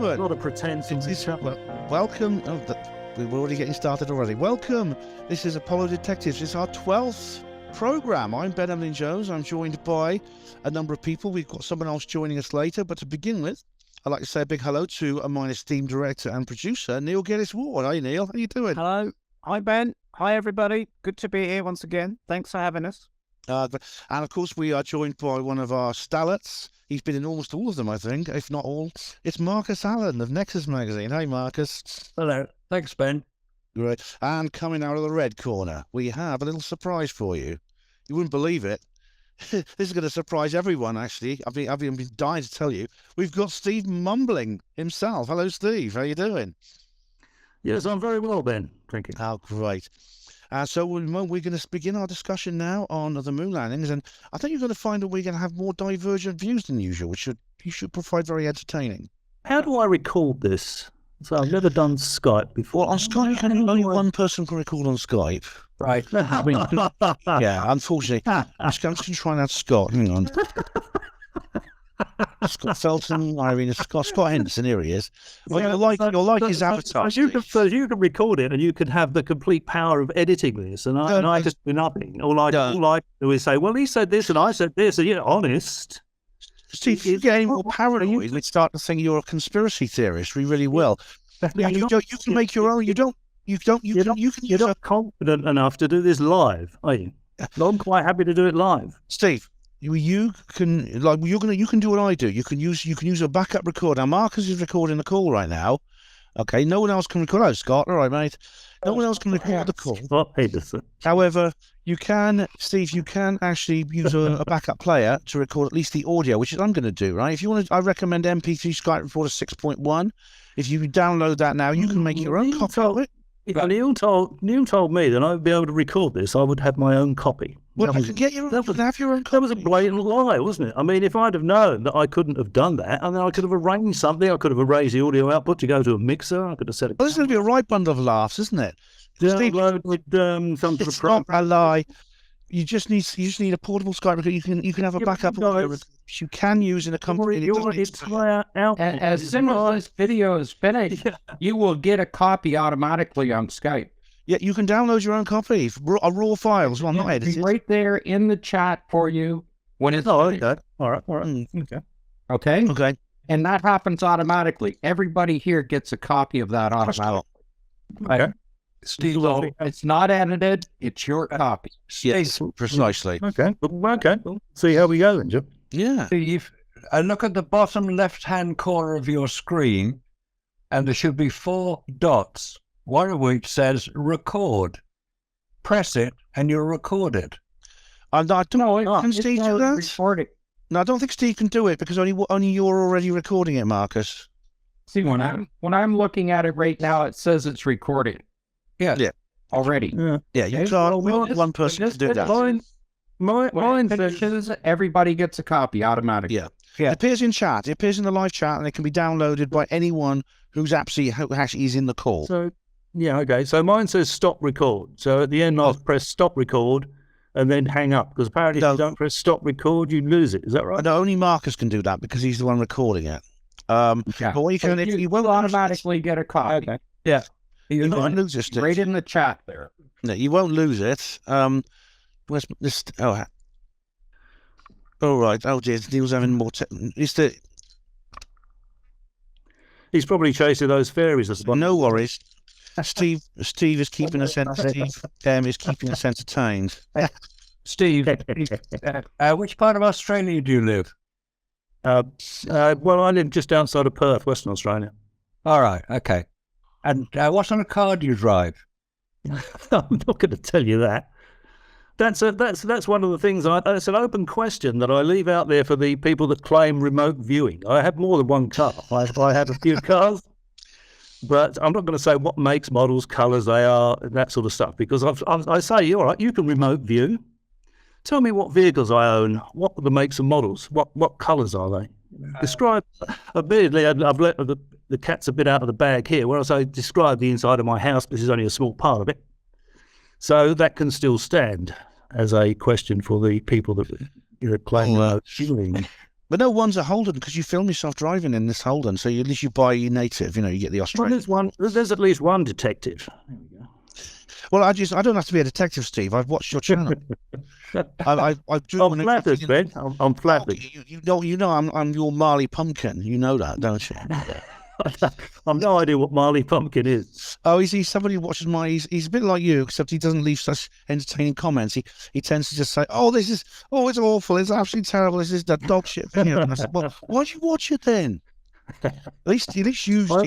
gentlemen, not a pretend. Welcome. We're already getting started already. Welcome. This is Apollo Detectives. It's our 12th program. I'm Ben Emly-Jones. I'm joined by a number of people. We've got someone else joining us later. But to begin with, I'd like to say a big hello to my esteemed director and producer, Neil Geddes-Ward. Hi, Neil. How you doing? Hello. Hi, Ben. Hi, everybody. Good to be here once again. Thanks for having us. And of course, we are joined by one of our starlets. He's been in almost all of them, I think, if not all. It's Marcus Allen of Nexus Magazine. Hey, Marcus. Hello. Thanks, Ben. Great. And coming out of the red corner, we have a little surprise for you. You wouldn't believe it. This is going to surprise everyone, actually. I've been dying to tell you. We've got Steve Mumbling himself. Hello, Steve. How you doing? Yes, I'm very well, Ben. Thank you. Oh, great. So we're going to begin our discussion now on the moon landings, and I think you're going to find that we're going to have more divergent views than usual, which you should provide very entertaining. How do I record this? So I've never done Skype before. Well, on Skype, only one person can record on Skype. Right. I mean, yeah, unfortunately. I'm just going to try and add Scott. Hang on. Scott Felton, Irene, Scott Henderson, here he is. Well, you'll like his avatar. So you can record it and you can have the complete power of editing this, and I just do nothing. All I do is say, well, he said this and I said this, and you're honest. Steve, you get any more paranoid, we'd start to think you're a conspiracy theorist. We really will. You can make your own. You're not confident enough to do this live, are you? I'm quite happy to do it live. Steve, you can do what I do. You can use a backup recorder. Now, Marcus is recording the call right now. Okay, no one else can record. Oh, Scott, all right, mate. No one else can record the call. Scott Henderson. However, Steve, you can actually use a backup player to record at least the audio, which is I'm going to do, right? If you want to, I recommend MP3 Skype Recorder 6.1. If you download that now, you can make your own copy of it. If Neil told me that I would be able to record this, I would have my own copy. Well, you can get your own. Have your own copy. That was a blatant lie, wasn't it? I mean, if I'd have known that I couldn't have done that, and then I could have arranged something, I could have arranged the audio output to go to a mixer. I could have set it. Well, this is going to be a right bundle of laughs, isn't it? Steve, with some sort of not a lie. You just need a portable Skype recorder. You can have a backup audio which you can use in a company. As similar as videos finished, you will get a copy automatically on Skype. Yeah, you can download your own copy, a raw files. Well, not edited. Right there in the chat for you when it's okay. All right. Okay. And that happens automatically. Everybody here gets a copy of that automatically. Okay. Steve, it's not edited. It's your copy. Yes, precisely. Okay. We'll see how we go then, Jim. Yeah. Steve, look at the bottom left-hand corner of your screen, and there should be 4 dots, one of which says record. Press it, and you'll record it. Can Steve do that? No, I don't think Steve can do it because only you're already recording it, Marcus. See, when I'm looking at it right now, it says it's recording. Yeah. Already. Yeah, you can't. One person can do that. Mine says everybody gets a copy automatically. Yeah. It appears in chat. It appears in the live chat, and it can be downloaded by anyone who actually is in the call. So, okay. So mine says stop record. So at the end, I'll press stop record and then hang up, because apparently if you don't press stop record, you lose it. Is that right? No, only Marcus can do that because he's the one recording it. But what you will automatically get a copy. Okay. Yeah. You won't lose it. Right in the chat there. No, you won't lose it. Where's this? Oh, all right. Oh dear, Neil's having more. He's probably chasing those fairies. No worries. Steve is keeping us entertained. Steve, which part of Australia do you live? Well, I live just outside of Perth, Western Australia. All right. Okay. And what sort of car do you drive? I'm not going to tell you that. That's one of the things. It's an open question that I leave out there for the people that claim remote viewing. I have more than one car. I have a few cars, but I'm not going to say what makes, models, colours they are, and that sort of stuff, because I say, all right, you can remote view. Tell me what vehicles I own. What are the makes and models? What colours are they? Describe. Admittedly, I've let the cat's a bit out of the bag here, whereas I describe the inside of my house. This is only a small part of it. So that can still stand as a question for the people that claim viewing. But no one's a Holden because you film yourself driving in this Holden, so at least you buy your native. You get the Australian. Well, there's at least one detective. There we go. Well, I don't have to be a detective, Steve. I've watched your channel. I do. I'm flattered, Ben. I'm flattered. You know, I'm your Marley Pumpkin. You know that, don't you? I've no idea what Marley Pumpkin is. Oh, he's somebody who watches he's a bit like you, except he doesn't leave such entertaining comments. He tends to just say, it's awful, it's absolutely terrible, this is that dog shit video. And I said, well, why'd you watch it then? At least you do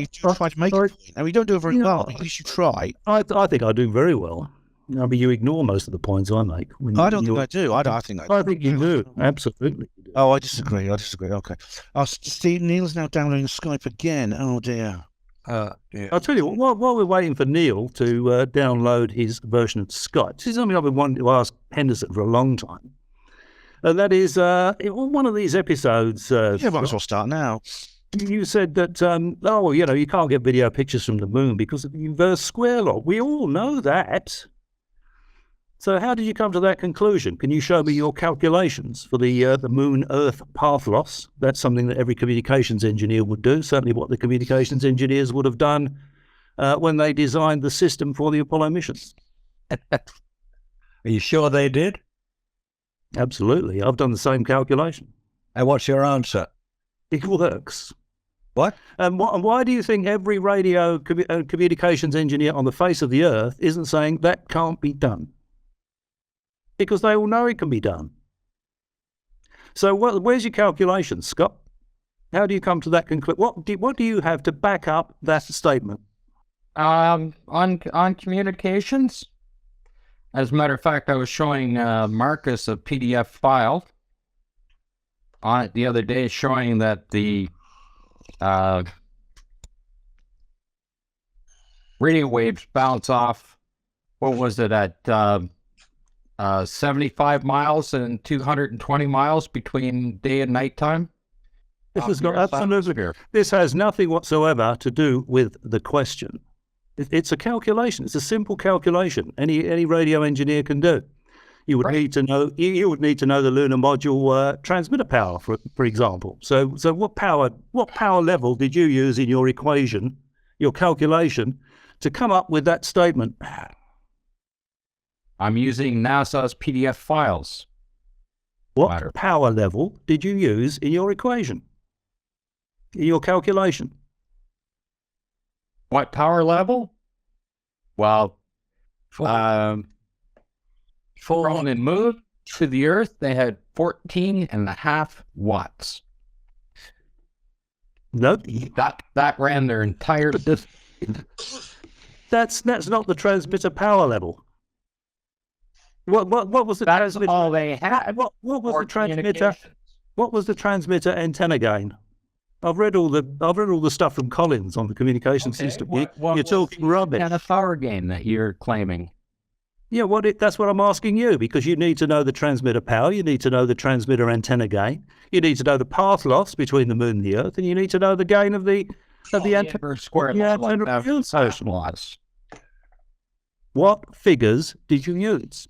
try to make a point. And we don't do it very well, but at least you try. I think I do very well. I mean, you ignore most of the points I make. I don't think I do. I think I do. I think you do. Absolutely. Oh, I disagree. Okay. Steve, Neil's now downloading Skype again. Oh, dear. Yeah. I'll tell you what, while we're waiting for Neil to download his version of Skype, this is something I've been wanting to ask Henderson for a long time. And that is, one of these episodes... might as well start now. You said that, you can't get video pictures from the moon because of the inverse square law. We all know that. So how did you come to that conclusion? Can you show me your calculations for the Moon-Earth path loss? That's something that every communications engineer would do, certainly what the communications engineers would have done when they designed the system for the Apollo missions. Are you sure they did? Absolutely. I've done the same calculation. And what's your answer? It works. What? And why do you think every radio communications engineer on the face of the Earth isn't saying that can't be done? Because they all know it can be done. So where's your calculations, Scott? How do you come to that conclusion? What do you have to back up that statement? On communications, as a matter of fact, I was showing Marcus a PDF file on it the other day showing that the radio waves bounce off, what was it, at 75 miles and 220 miles between day and nighttime? This has nothing whatsoever to do with the question. It's a calculation. It's a simple calculation. Any radio engineer can do. You would need to know. You would need to know the lunar module transmitter power, for example. So what power level did you use in your equation, your calculation, to come up with that statement? I'm using NASA's PDF files. What power level did you use in your equation, in your calculation? What power level? Well, from and moved to the Earth, they had 14.5 watts. Nope. That ran their entire distance. That's not the transmitter power level. What was the transmitter? All they had. What was the transmitter? What was the transmitter antenna gain? I've read all the stuff from Collins on the communication system. You're talking rubbish. And a power gain that you're claiming. Yeah, that's what I'm asking you, because you need to know the transmitter power, you need to know the transmitter antenna gain, you need to know the path loss between the moon and the Earth, and you need to know the gain of the antenna square. Laws. What figures did you use?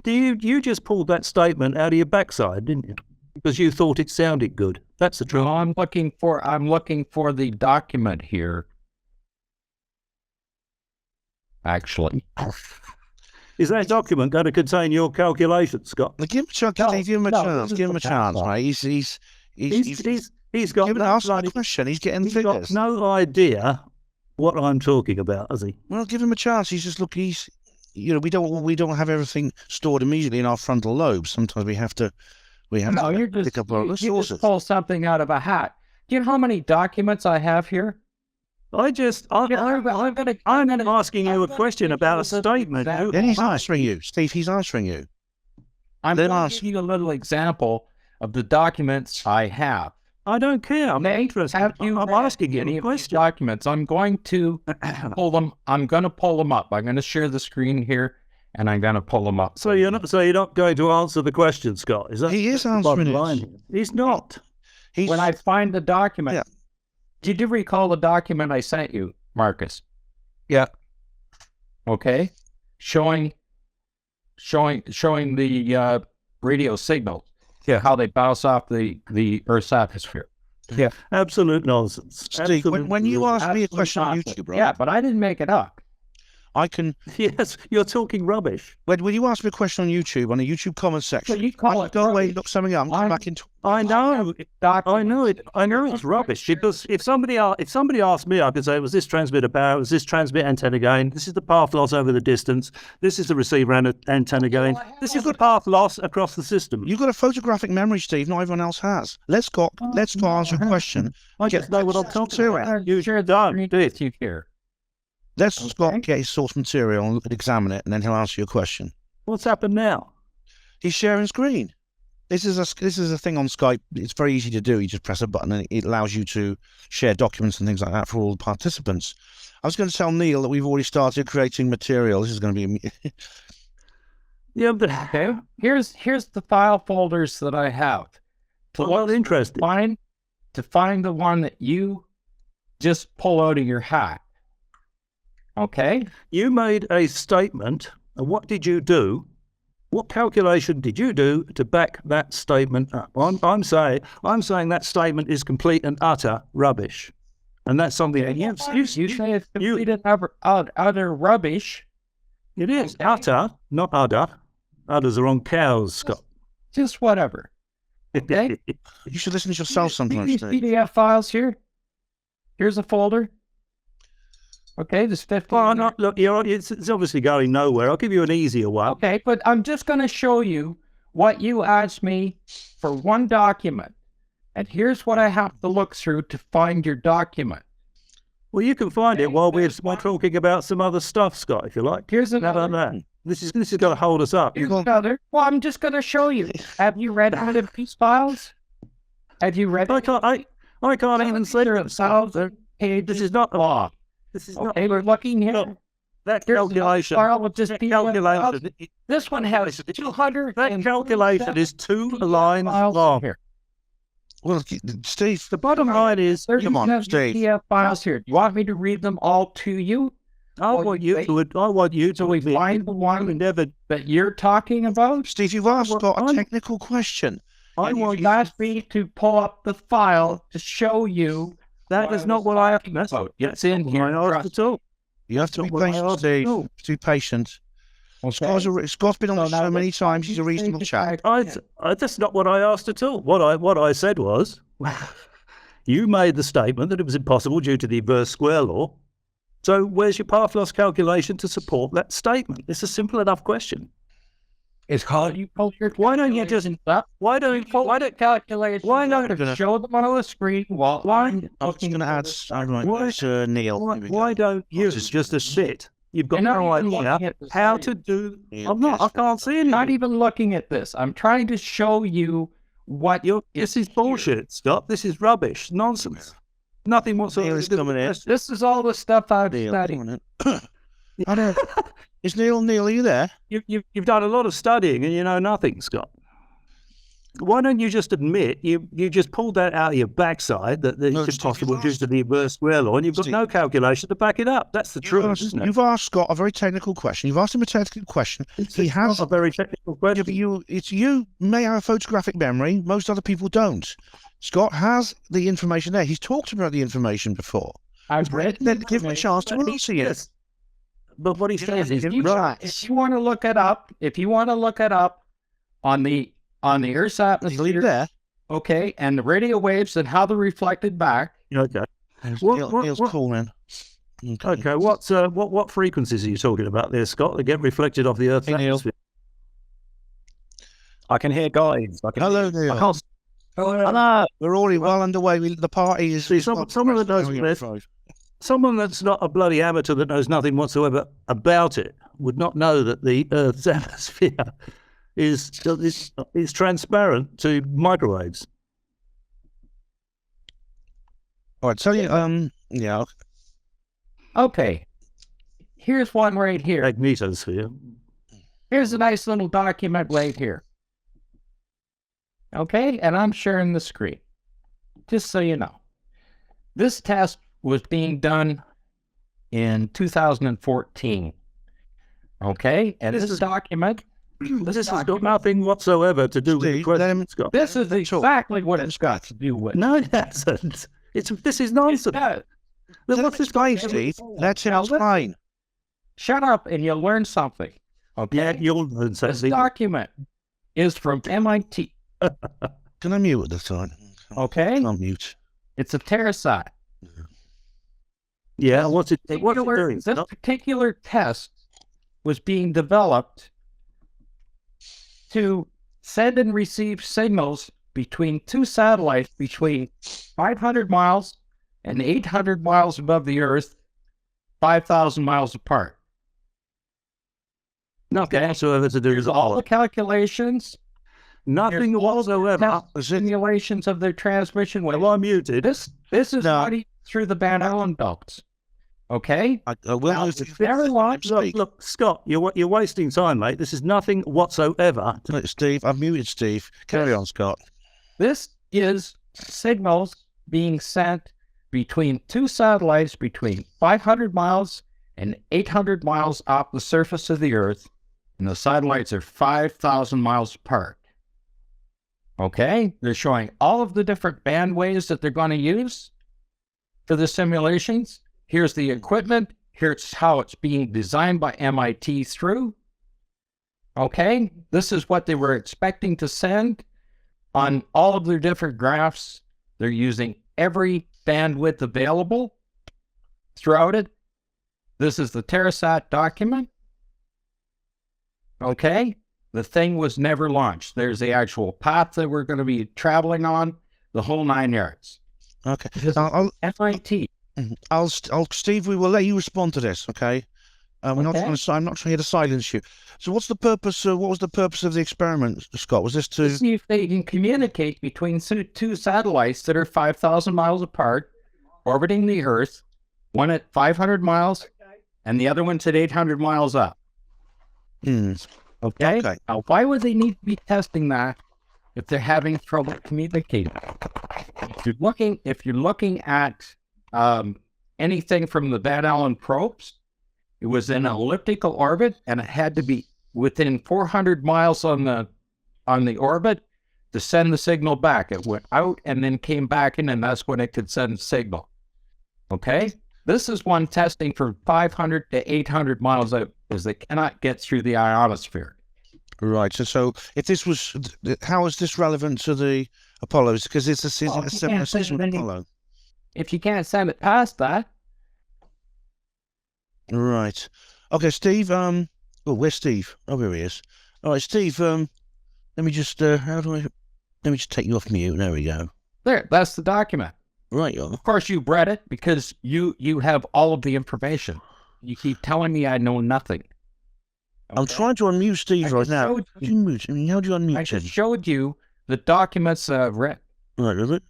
You just pulled that statement out of your backside, didn't you? Because you thought it sounded good. That's the truth. No, I'm looking for the document here. Actually, is that document going to contain your calculations, Scott? Give him a chance. Give him a chance. Give him a chance, right? He's got asked a question. He's getting the figures. He's got no idea what I'm talking about, has he? Well, give him a chance. He's just we don't have everything stored immediately in our frontal lobes. Sometimes we have to pick up our sources. You just pull something out of a hat. Do you know how many documents I have here? I'm asking you a question about a statement. Then he's answering you, Steve. He's answering you. I'm going to give you a little example of the documents I have. I don't care. I'm interested. I'm asking you a question. Documents. I'm going to pull them. I'm going to pull them up. I'm going to share the screen here, and I'm going to pull them up. So you're not going to answer the question, Scott? Is that? He is answering it. He's not. When I find the document. Yeah. Did you recall the document I sent you, Marcus? Yeah. Okay. Showing the radio signal. how they bounce off the Earth's atmosphere. Absolute nonsense. Steve, when you ask me a question on Absolute YouTube, right? Yeah, but I didn't make it up. I can. Yes, you're talking rubbish. When you ask me a question on YouTube, on the YouTube comments section, So you call I it go away, rubbish. look something up, and come back into. I know. I know Documents. it. I know it's rubbish because if somebody asked me, I could say, "Was this transmitter power? Was this transmit antenna gain? This is the path loss over the distance. This is the receiver antenna gain. This is the path loss across the system." You've got a photographic memory, Steve. Not everyone else has. Let's answer a question. I just know what I'm talking about. You Share the don't screen do it. with you here. Let's Scott get his source material and examine it, and then he'll answer your question. What's happened now? He's sharing screen. This is a thing on Skype. It's very easy to do. You just press a button and it allows you to share documents and things like that for all the participants. I was going to tell Neil that we've already started creating material. This is going to be Yeah, but Okay. Here's the file folders that I have. well, interesting. To find the one that you just pull out of your hat. Okay. You made a statement, and what did you do? What calculation did you do to back that statement up? I'm saying that statement is complete and utter rubbish, and that's something that You say it's complete and utter rubbish. it is Okay. utter, not udder. Udders are on cows, Scott. Just whatever. Okay. You should listen to yourself sometimes, These Steve. PDF files here. Here's a folder. Okay, there's 15. Well, look, it's obviously going nowhere. I'll give you an easier one. Okay, but I'm just going to show you what you asked me for one document. And here's what I have to look through to find your document. Well, you can find it while we're talking about some other stuff, Scott, if you like. Here's How about another. that? This is going to hold us up. Here's another. Well, I'm just going to show you. Have you read out of these files? Have you read? I can't even see There are it. Scott. 1,000 pages. This is not law. This is not Okay, we're looking here. Look, that Here's calculation. another file with just That people- calculation. This one has 200. That calculation is 2 lines files long. here. Well, Steve, The bottom line is, There's Come on, 200 Steve. PDF files here. Do you want me to read them all to you? I want you So we to find the one never. that you're talking about? Steve, you've asked Well, Scott a I'm- technical question. I And want you asked me to pull up the file to show you. That is not what I have. That's It's in here. I asked at all. You have to be Not what I patient, asked Steve. at all. Be patient. Okay. Scott's been on So this now so many let's times. He's a reasonable chap. That's not what I asked at all. What I said was, you made the statement that it was impossible due to the inverse square law. So where's your path loss calculation to support that statement? It's a simple enough question. It's called You pull your Why don't you just? calculations up. Why don't? Calculations. Why not? to show them on the screen while I'm I'm just going to add. Why- to Neil. Here we go. Why don't you just admit you've got You're not no even looking idea at the how site. to do? Neil I'm not. I can't see not anything. even looking at this. I'm trying to show you what This is bullshit, Scott. This is rubbish, nonsense. Nothing whatsoever. Neil is coming in. This is all the stuff I've Neil, studied. come on in. I don't. Is Neil? Neil, are you there? You've done a lot of studying and you know nothing, Scott. Why don't you just admit you just pulled that out of your backside that No, it's Steve, impossible you've due asked- to the inverse square law, and you've got Steve. no calculation to back it up. That's the truth, isn't it? You've asked Scott a very technical question. You've asked him a technical question. He It's has not a very technical Yeah, question. but you may have a photographic memory. Most other people don't. Scott has the information there. He's talked about the information before. I've read. Then give him a chance to answer you. Yes. But what he says is, If you want to look it up, on the Earth's He'll leave atmosphere, it there. okay, and the radio waves and how they're reflected back. okay. What- Neil's what- calling. Okay, what frequencies are you talking about there, Scott? That get reflected off the Earth's Hey, Neil. atmosphere? I can hear guides. I can Hello, hear, Neil. I can't. Hello. We're already well underway. The party is. See, someone that knows someone that's not a bloody amateur that knows nothing whatsoever about it would not know that the Earth's atmosphere is transparent to microwaves. All right, tell you. Yeah. Okay. Here's one right here. Magnetosphere. Here's a nice little document right here. Okay, and I'm sharing the screen. Just so you know. This test was being done in 2014. Okay, and this document This has got nothing whatsoever to do with the Steve, let question, him- Scott. This is exactly what it's got to do with. No, it hasn't. This is nonsense. Yeah. Let him What's this explain, got- Steve. Let him Now, listen. explain. Shut up and you'll learn something. Okay. Yeah, you'll learn This something. document is from MIT. Can I mute at the time? Okay. I'll mute. It's a terrasite. Yeah, what's it doing? This Scott? particular test was being developed to send and receive signals between two satellites between 500 miles and 800 miles above the Earth, 5,000 miles apart. Nothing whatsoever to do with There's the all the hollow. calculations, Nothing whatsoever. now, Is it? simulations of their transmission wave. Well, I'm muted. This is No. running through the Van Allen belts. Okay? I will Now, move if everyone- Look, Scott, you're wasting time, mate. This is nothing whatsoever. Look, Steve, I've muted Steve. Carry on, Scott. This is signals being sent between two satellites between 500 miles and 800 miles off the surface of the Earth, and the satellites are 5,000 miles apart. Okay? They're showing all of the different band waves that they're going to use for the simulations. Here's the equipment. Here's how it's being designed by MIT through. Okay? This is what they were expecting to send on all of their different graphs. They're using every bandwidth available throughout it. This is the Terrasat document. Okay? The thing was never launched. There's the actual path that we're going to be traveling on, the whole 9 yards. Okay. This is MIT. Steve, we will let you respond to this, okay? We're not Okay. trying to, I'm not trying to silence you. So what's the purpose, what was the purpose of the experiment, Scott? Was this To to... see if they can communicate between two satellites that are 5,000 miles apart, orbiting the Earth, one at 500 miles and the other one's at 800 miles up. Hmm. Okay? Okay. Now, why would they need to be testing that if they're having trouble communicating? If you're looking at anything from the Van Allen probes, it was in an elliptical orbit, and it had to be within 400 miles on the orbit to send the signal back. It went out and then came back in, and that's when it could send the signal. Okay? This is one testing from 500 to 800 miles out, because they cannot get through the ionosphere. Right. So if this was... How is this relevant to the Apollos? Because it's a Well, you similar can't say system with anything. Apollo. If you can't send it past that, Right. Okay, Steve, oh, where's Steve? Oh, here he is. All right, Steve, let me just, let me just take you off mute. There we go. there, that's the document. Right, you are. Of course, you read it because you have all of the information. You keep telling me I know nothing. I'm Okay? trying to unmute Steve I right just now. showed How do you mute? I mean, how do you I unmute just him? showed you the documents I've read. Right, Robert.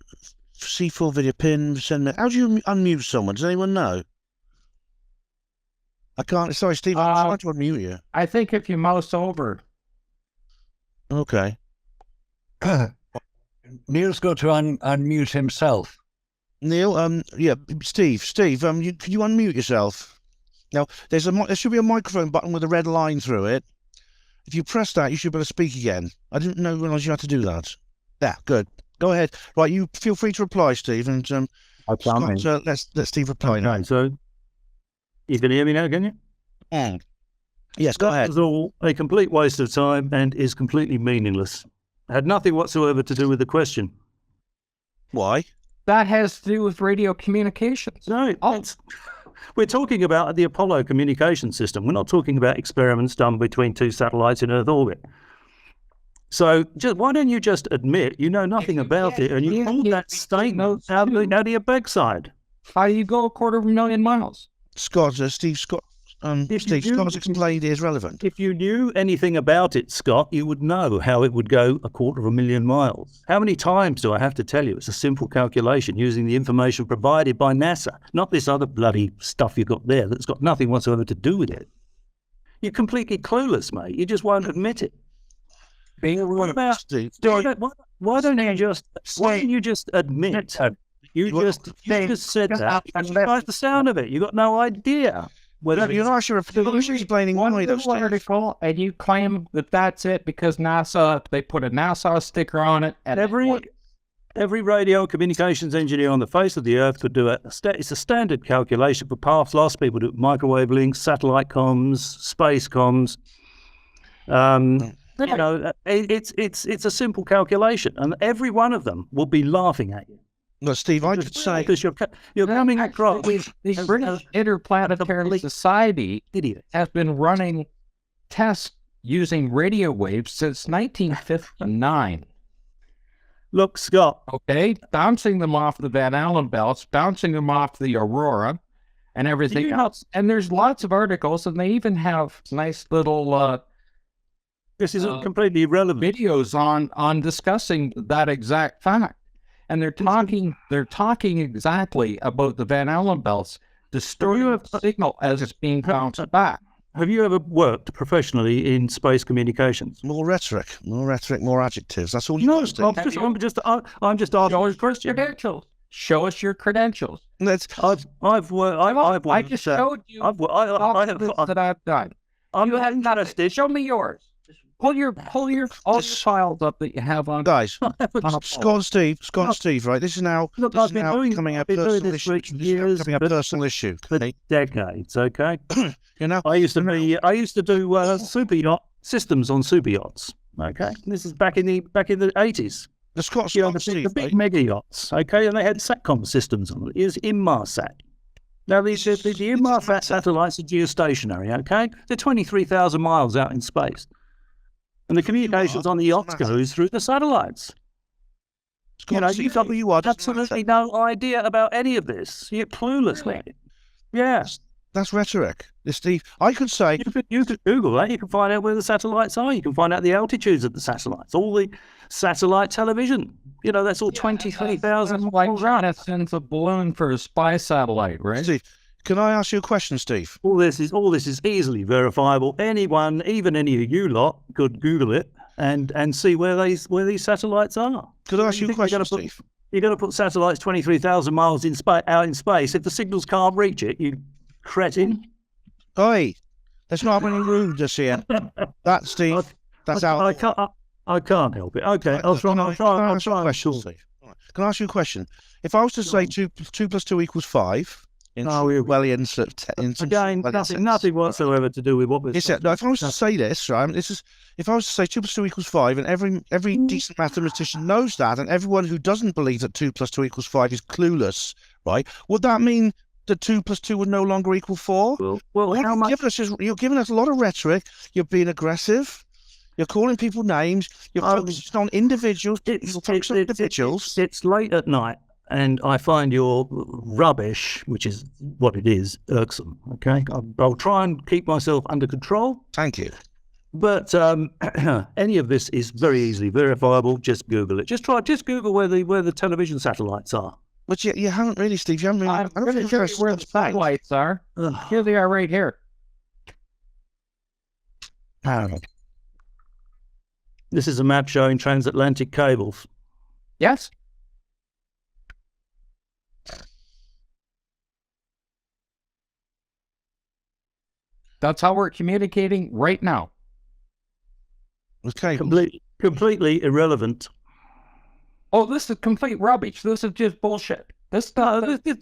C4 video pin, send me. How do you unmute someone? Does anyone know? I can't. Sorry, Steve. I'm trying to unmute you. I think if you mouse over, Okay. Neil's got to unmute himself. Neil, yeah, Steve, can you unmute yourself? Now, there should be a microphone button with a red line through it. If you press that, you should be able to speak again. I didn't realize you had to do that. Yeah, good. Go ahead. Right, you feel free to reply, Steve, and Scott, let Steve reply now. Okay, so you can hear me now, can you? Yes, go That ahead. was all a complete waste of time and is completely meaningless. Had nothing whatsoever to do with the question. Why? that has to do with radio communications. No, we're talking about the Apollo communication system. We're not talking about experiments done between two satellites in Earth orbit. So why don't you just admit you know nothing about it and you hold that statement out of your backside? How do you go 250,000 miles? Scott, Steve Scott, Scott's explained it is relevant. If you knew anything about it, Scott, you would know how it would go 250,000 miles. How many times do I have to tell you? It's a simple calculation using the information provided by NASA, not this other bloody stuff you've got there that's got nothing whatsoever to do with it. You're completely clueless, mate. You just won't admit it. What about, Steve, why don't you just admit? You just said that. Despite the sound of it, you got no idea. whether You're not actually explaining one why those little article, and you claim that that's it because NASA, they put a NASA sticker on it. And every radio communications engineer on the face of the earth could do it. It's a standard calculation for paths. Lots of people do microwave links, satellite comms, space comms. You know, it's a simple calculation, and every one of them will be laughing at you. No, Steve, I could say because you're coming across. The British Interplanetary Society has been running tests using radio waves since 1959. Look, Scott. Okay, bouncing them off the Van Allen belts, bouncing them off the Aurora, and everything else. And there's lots of articles, and they even have nice little this is completely irrelevant videos on discussing that exact fact. And they're talking exactly about the Van Allen belts destroying the signal as it's being bounced back. Have you ever worked professionally in space communications? more rhetoric, more adjectives. That's all you No, got, Steve. I'm just asking Show us your credentials. Show us your credentials. I've worked. I just showed you that I've done. You haven't done it. Show me yours. Pull your all your files up that you have on. Guys, Scott and Steve, right? This is now coming a personal issue. Personal issue. For decades, okay. You know, I used to do super yacht systems on super yachts. Okay, this is back in the 80s. the Scott The Steve, big right? mega yachts. Okay, and they had satcom systems on it. It was Inmarsat. Now the Inmarsat satellites are geostationary. Okay, they're 23,000 miles out in space. And the communications on the yachts goes through the satellites. You've got absolutely no idea about any of this. You're clueless, man. Yeah. That's rhetoric. Steve, I could say... You could Google that. You can find out where the satellites are. You can find out the altitudes of the satellites. All the satellite television. That's all 23,000 miles out. That sends a balloon for a spy satellite, right? Steve, can I ask you a question, Steve? All this is easily verifiable. Anyone, even any of you lot, could Google it and see where these satellites are. Could I ask you a question, Steve? You're going to put satellites 23,000 miles out in space. If the signals can't reach it, you cretin. Oi, let's not have any rudeness here. That, Steve, that's out. I can't help it. Okay, I'll try. Steve. Can I ask you a question? If I was to say 2 plus 2 equals 5... Again, nothing whatsoever to do with what we're saying. No, if I was to say this, right, if I was to say 2 plus 2 equals 5, and every decent mathematician knows that, and everyone who doesn't believe that 2 plus 2 equals 5 is clueless, right? Would that mean that 2 plus 2 would no longer equal 4? Well, how much? You're giving us a lot of rhetoric. You're being aggressive. You're calling people names. You're focusing on individuals. It's late at night. And I find your rubbish, which is what it is, irksome. Okay, I'll try and keep myself under control. Thank you. But any of this is very easily verifiable. Just Google it. Just Google where the television satellites are. But you haven't really, Steve. You haven't really. I'm pretty sure where the satellites are. Here they are, right here. This is a map showing transatlantic cables. Yes. That's how we're communicating right now. Okay. Completely irrelevant. Oh, this is complete rubbish. This is just bullshit. This is fine. These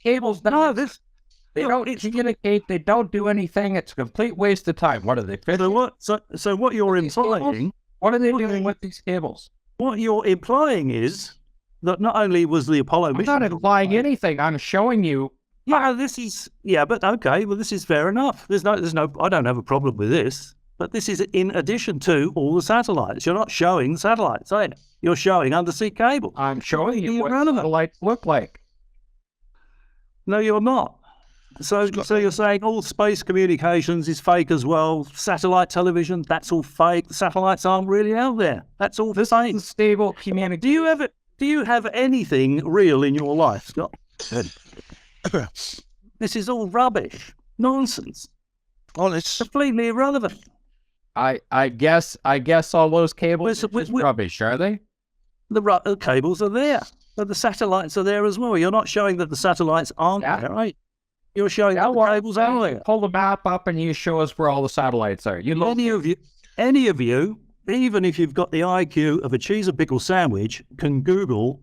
cables. They don't communicate. They don't do anything. It's a complete waste of time. What are they? So what you're implying? What are they doing with these cables? What you're implying is that not only was the Apollo mission... I'm not implying anything. I'm showing you. But this is okay. Well, this is fair enough. There's no. I don't have a problem with this. But this is in addition to all the satellites. You're not showing satellites, are you? You're showing undersea cables. I'm showing you what satellites look like. No, you're not. So you're saying all space communications is fake as well. Satellite television, that's all fake. The satellites aren't really out there. That's all fake. Stable communication. Do you have anything real in your life, Scott? This is all rubbish, nonsense. Well, it's completely irrelevant. I guess all those cables are rubbish, are they? The cables are there, but the satellites are there as well. You're not showing that the satellites aren't there, right? You're showing Yeah, the well, cables earlier. pull the map up and you show us where all the satellites are. You look, Any of you, even if you've got the IQ of a cheese and pickle sandwich, can Google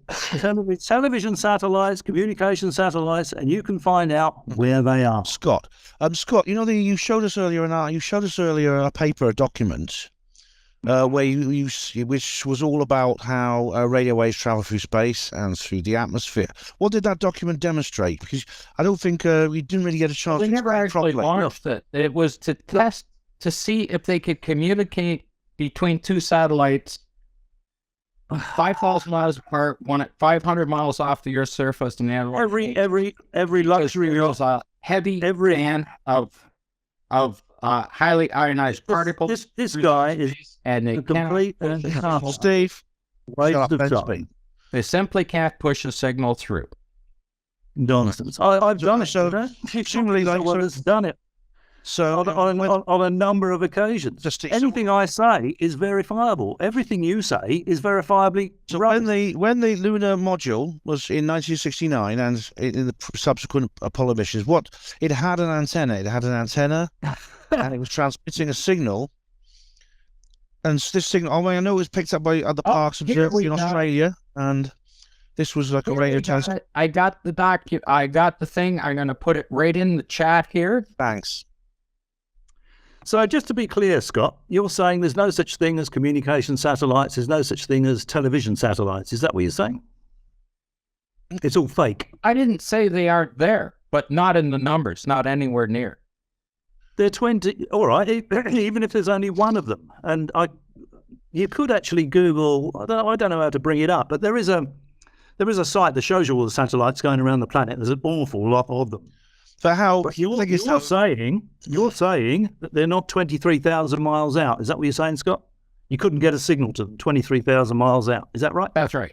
television satellites, communication satellites, and you can find out where they are. Scott, Scott, you showed us earlier a paper, a document, where which was all about how radio waves travel through space and through the atmosphere. What did that document demonstrate? Because I don't think we didn't really get a chance. we to never explain actually properly. launched it. It was to test to see if they could communicate between two satellites 5,000 miles apart, one at 500 miles off the Earth's surface, and the other one Every luxury was a heavy band of highly ionized particles. This guy is and they a complete and total Steve, waste shut up, of Ben time. Speed. They simply can't push a signal through. Nonsense. I've done it. So, presumably, like, Someone has done it so on a number of occasions. Anything I say is verifiable. Everything you say is verifiably when right. the lunar module was in 1969 and in the subsequent Apollo missions, it had an antenna. It had an antenna, and it was transmitting a signal. And this signal, I know it was picked up by other parks observers in Australia, and this was like a radio telescope. I got the thing. I'm going to put it right in the chat here. Thanks. So just to be clear, Scott, you're saying there's no such thing as communication satellites, there's no such thing as television satellites. Is that what you're saying? It's all fake. I didn't say they aren't there, but not in the numbers, not anywhere near. They're 20, all right, even if there's only one of them. And you could actually Google, I don't know how to bring it up, but there is a site that shows you all the satellites going around the planet. There's an awful lot of them. For how But you're saying that they're not 23,000 miles out. Is that what you're saying, Scott? You couldn't get a signal to them 23,000 miles out. Is that right? That's right.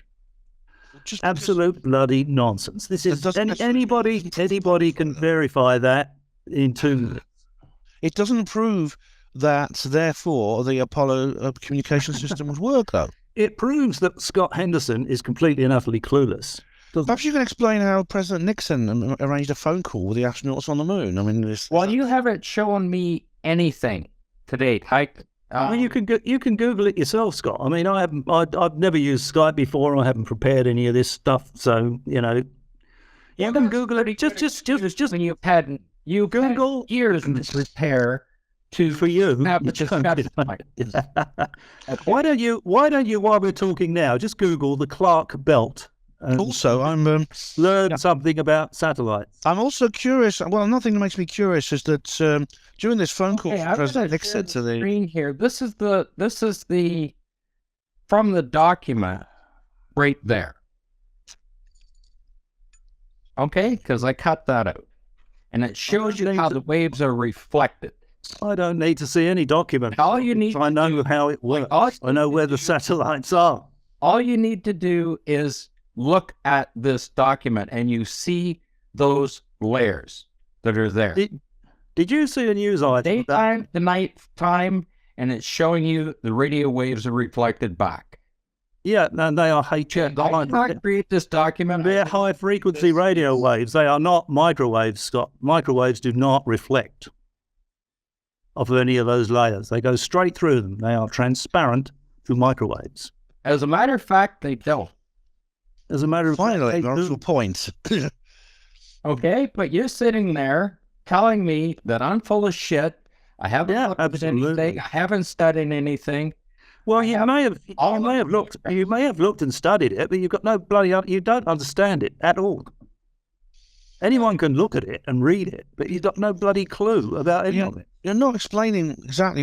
Absolute bloody nonsense. This is anybody can verify that in 2 minutes. It doesn't prove that, therefore, the Apollo communication system would work, though. It proves that Scott Henderson is completely and utterly clueless. Perhaps you can explain how President Nixon arranged a phone call with the astronauts on the moon. I mean, Well, you haven't shown me anything to date. You can Google it yourself, Scott. I mean, I've never used Skype before. I haven't prepared any of this stuff, so you can Google it. Just when you Google years to prepare for you. have the discussion. Why don't you, while we're talking now, just Google the Clark Belt. Also, I'm learn something about satellites. I'm also curious. Well, another thing that makes me curious is that during this phone call, President Nixon to the screen here. This is the from the document right there. Okay, because I cut that out, and it shows you how the waves are reflected. I don't need to see any document. All you need, I know how it works. I know where the satellites are. All you need to do is look at this document and you see those layers that are there. Did you see a news item? Daytime, the night time, and it's showing you the radio waves are reflected back. Yeah, and they are HF. I can't create this document. They're high frequency radio waves. They are not microwaves, Scott. Microwaves do not reflect off of any of those layers. They go straight through them. They are transparent to microwaves. As a matter of fact, they don't. As a matter of fact, finally, the point. Okay, but you're sitting there telling me that I'm full of shit. I haven't looked at anything. I haven't studied anything. Well, you may have looked and studied it, but you've got no bloody. You don't understand it at all. Anyone can look at it and read it, but you've got no bloody clue about any of it. You're not explaining exactly.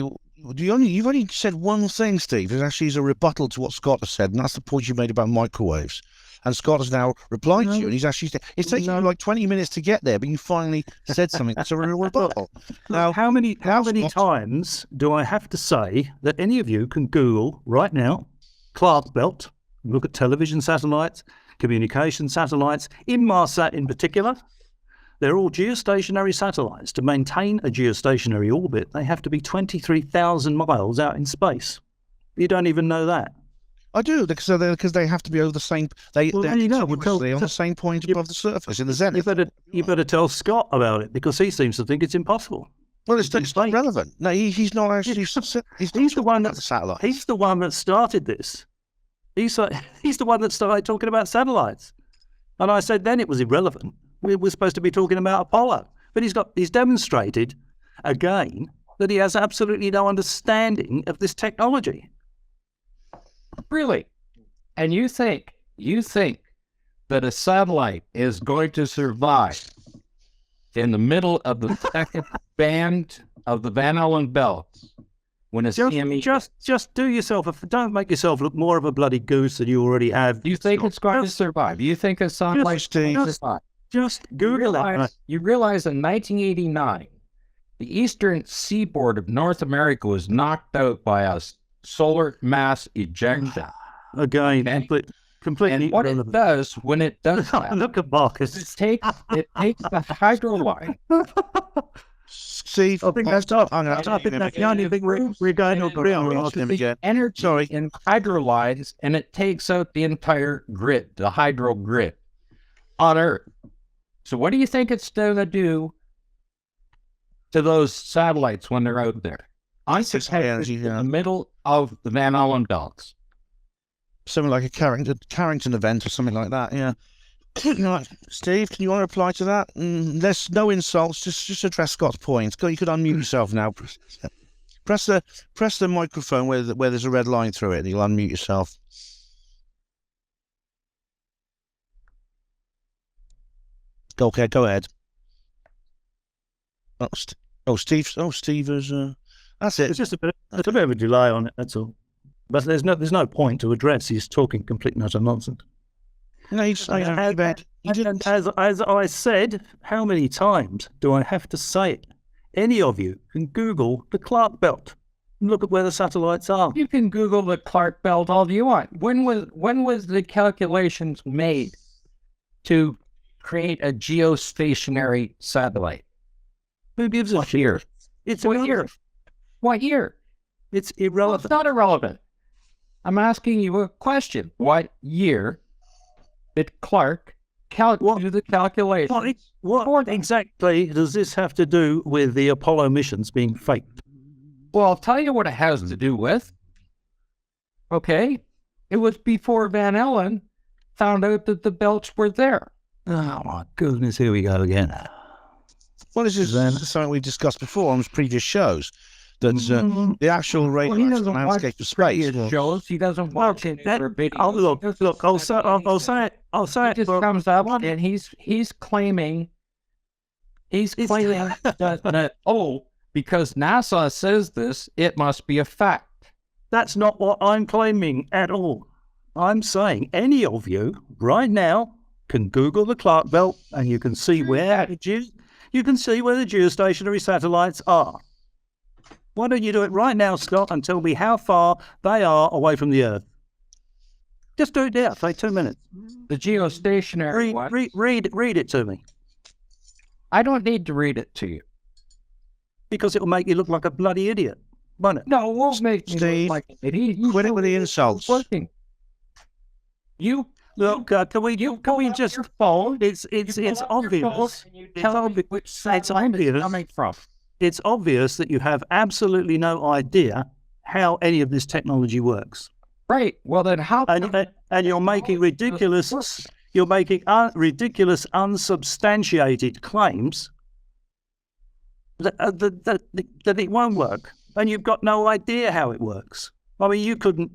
You've only said one thing, Steve. It actually is a rebuttal to what Scott has said, and that's the point you made about microwaves. And Scott has now replied to you, and he's actually said, it's taken you like 20 minutes to get there, but you finally said something that's a real rebuttal. Now, how many times do I have to say that any of you can Google right now, Clark Belt, look at television satellites, communication satellites, Inmarsat in particular? They're all geostationary satellites. To maintain a geostationary orbit, they have to be 23,000 miles out in space. You don't even know that. I do, because they have to be over the same. They Well, they're there you go. Well, continuously on the same point above the surface in the zenith. You better tell Scott about it, because he seems to think it's impossible. Well, it's not relevant. No, he's not actually. He's the one the satellite. He's the one that started this. He's the one that started talking about satellites. And I said then it was irrelevant. We were supposed to be talking about Apollo. But he's demonstrated again that he has absolutely no understanding of this technology. Really? And you think that a satellite is going to survive in the middle of the second band of the Van Allen belts when a CME... Just do yourself don't make yourself look more of a bloody goose than you already have. Do you think it's going to survive? Do you think a satellite is going to survive? Just Google it. You realize in 1989, the eastern seaboard of North America was knocked out by a solar mass ejection. Again, completely. And what it does when it does that, look at Marcus. it takes the hydro line. Steve, I think that's tough. I'm going to think we're going to agree on the energy in hydro lines, and it takes out the entire grid, the hydro grid on Earth. So what do you think it's going to do to those satellites when they're out there? I suspect in the middle of the Van Allen belts. Something like a Carrington event or something like that, yeah. Right. Steve, can you want to reply to that? There's no insults, just address Scott's point. You could unmute yourself now. Press the microphone where there's a red line through it, and you'll unmute yourself. Okay, go ahead. Steve is... that's it. It's just a bit of a delay on it, that's all. But there's no point to address. He's talking complete and utter nonsense. No, as I said, how many times do I have to say it? Any of you can Google the Clark Belt and look at where the satellites are. You can Google the Clark Belt all you want. When was the calculations made to create a geostationary satellite? Who gives a shit? It's what year? What year? It's irrelevant. Well, it's not irrelevant. I'm asking you a question. What year did Clark do the calculations? What exactly does this have to do with the Apollo missions being faked? Well, I'll tell you what it has to do with. Okay? It was before Van Allen found out that the belts were there. Oh, my goodness, here we go again. Well, this is something we've discussed before on previous shows. That's the actual landscape of space. Shows he doesn't watch it. Look. I'll say it. He just comes up and he's claiming that because NASA says this, it must be a fact. That's not what I'm claiming at all. I'm saying any of you right now can Google the Clark Belt and you can see where the geostationary satellites are. Why don't you do it right now, Scott, and tell me how far they are away from the Earth? Just do it now. Say 2 minutes. The geostationary one. Read it to me. I don't need to read it to you. Because it will make you look like a bloody idiot, won't it? No, it won't make me look like an idiot. Quit it with the insults. Working. You look. Can we just your phone? It's obvious. Tell me which site it's coming from. It's obvious that you have absolutely no idea how any of this technology works. Right. Well, then how? And you're making ridiculous, unsubstantiated claims that it won't work, and you've got no idea how it works. I mean, you couldn't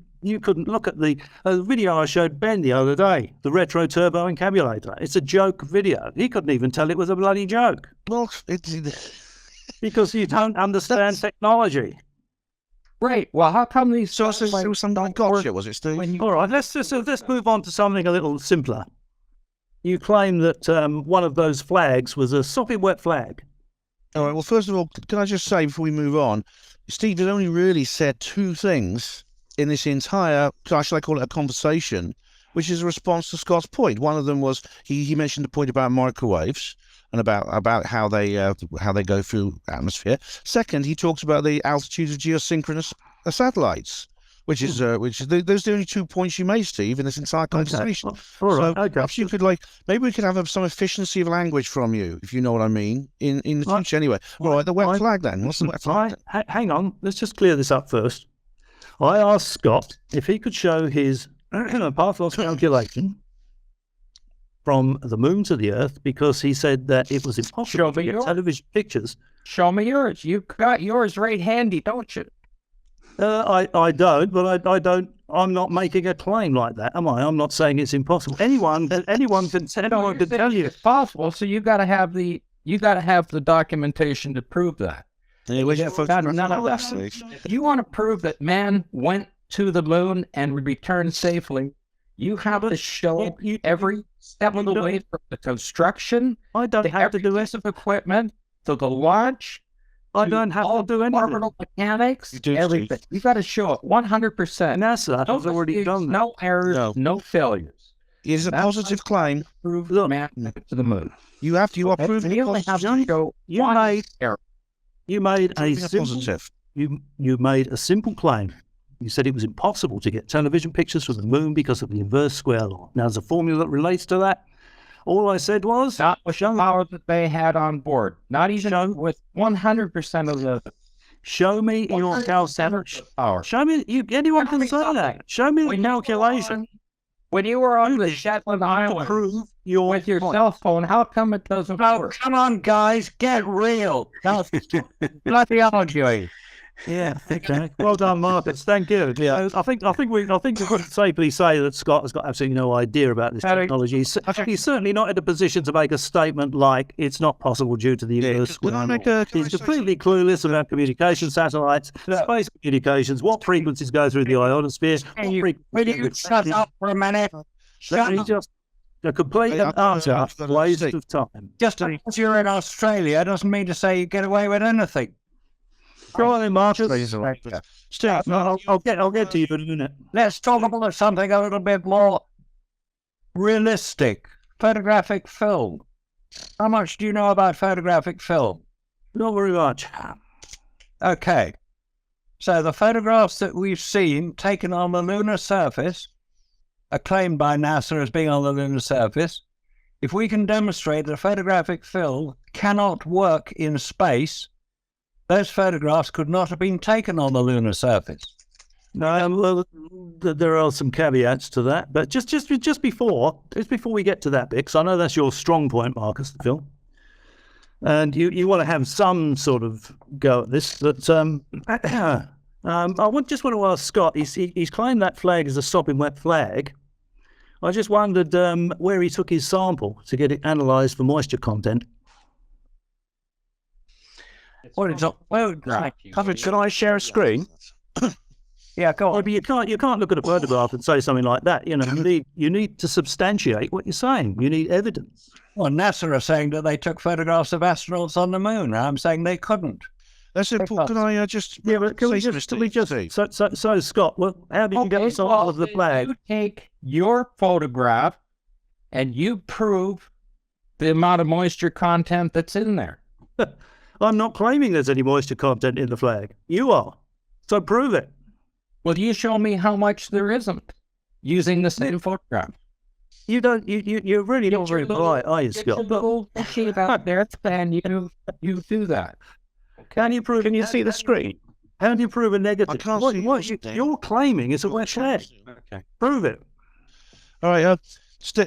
look at the video I showed Ben the other day, the retro turbo encabulator. It's a joke video. He couldn't even tell it was a bloody joke. Well, because you don't understand technology. Right. Well, how come these sources do something gotcha, was it, Steve? All right, let's move on to something a little simpler. You claim that one of those flags was a sopping wet flag. All right, well, first of all, can I just say before we move on, Steve has only really said two things in this entire, shall I call it a conversation, which is a response to Scott's point. One of them was he mentioned the point about microwaves and about how they go through atmosphere. Second, he talks about the altitudes of geosynchronous satellites, Which is those are the only 2 points you made, Steve, in this entire conversation. All right. So Okay. perhaps you could maybe we could have some efficiency of language from you, if you know what I mean, in the future. Anyway, all right. The wet flag then. What's the wet flag? Hang on. Let's just clear this up first. I asked Scott if he could show his path loss calculation from the moon to the Earth, because he said that it was impossible to get television pictures. Show me yours. You got yours right handy, don't you? I don't, but I don't. I'm not making a claim like that, am I? I'm not saying it's impossible. Anyone can tell you it's possible. So you got to have the documentation to prove that. None of that. If you want to prove that man went to the moon and returned safely, you have to show every step of the way from the construction. I don't have to do piece of equipment to the launch. I don't have to do anything. Orbital mechanics, You do, everything. Steve. You got to show it 100%. NASA has already done that. No errors, no failures. It is a positive claim. Prove man went to the moon. You are proving You only have to show You one made- error. You made a simple, positive. you made a simple claim. You said it was impossible to get television pictures from the moon because of the inverse square law. Now, there's a formula that relates to that. All I said was, Not with the power that they had on board. Not even with 100% of the show me your calculation. power. Show me, anyone can say that. Show me the calculation. When you were on the Shetland Islands Prove your with your point. cell phone, how come it doesn't Oh, work? come on, guys, get real. Bloody argue. Yeah, okay. Well done, Marcus. Thank you. Yeah. I think we could safely say that Scott has got absolutely no idea about this technology. He's certainly not in a position to make a statement like it's not possible due to the inverse Can I square make law. a- can I He's say completely clueless about communication satellites, space communications, what frequencies go through the ionosphere. Will you shut up for a minute? Shut up. Just a complete Hey, and utter I've got to waste say- of time. Just because you're in Australia doesn't mean to say you get away with anything. Go on then, Marcus. Steve, I'll get to you in a minute. Let's talk about something a little bit more realistic. Photographic film. How much do you know about photographic film? Not very much. Okay. So the photographs that we've seen taken on the lunar surface are claimed by NASA as being on the lunar surface. If we can demonstrate that photographic film cannot work in space, those photographs could not have been taken on the lunar surface. No, well, there are some caveats to that, but just before we get to that bit, 'cause I know that's your strong point, Marcus, Phil, and you want to have some sort of go at this. But I just want to ask Scott. He's claimed that flag is a sopping wet flag. I just wondered where he took his sample to get it analysed for moisture content. What is it? Well, can I share a screen? yeah, go Well, on. but you can't look at a photograph and say something like that. You know, you need to substantiate what you're saying. You need evidence. Well, NASA are saying that they took photographs of astronauts on the moon. I'm saying they couldn't. That's important. Can I just But can we say just, something, Steve? so Scott, well, how did you get the sample of the flag? You take your photograph and you prove the amount of moisture content that's in there. I'm not claiming there's any moisture content in the flag. You are. So prove it. Will you show me how much there isn't using the same photograph? You don't. You really not very polite, are you, Get your Scott? little sheet out there and you do that. Can you prove? Can you see the screen? How do you prove a negative? I can't see it. You're claiming it's a wet flag. Okay. Prove it. All right.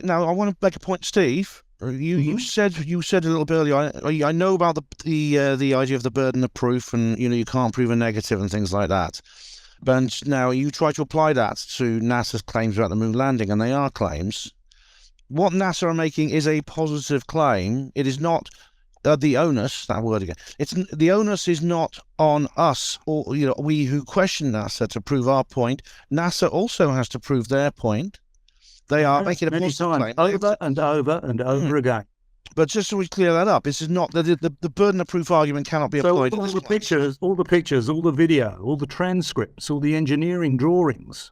Now I want to make a point, Steve. You said a little bit earlier. I know about the idea of the burden of proof, and you can't prove a negative and things like that. But now you try to apply that to NASA's claims about the moon landing, and they are claims. What NASA are making is a positive claim. It is not the onus. That word again. The onus is not on us, or we who question NASA to prove our point. NASA also has to prove their point. They are making a many positive times, claim. over and over and over again. But just so we clear that up, this is not the burden of proof argument cannot be So applied. all the pictures, all the video, all the transcripts, all the engineering drawings.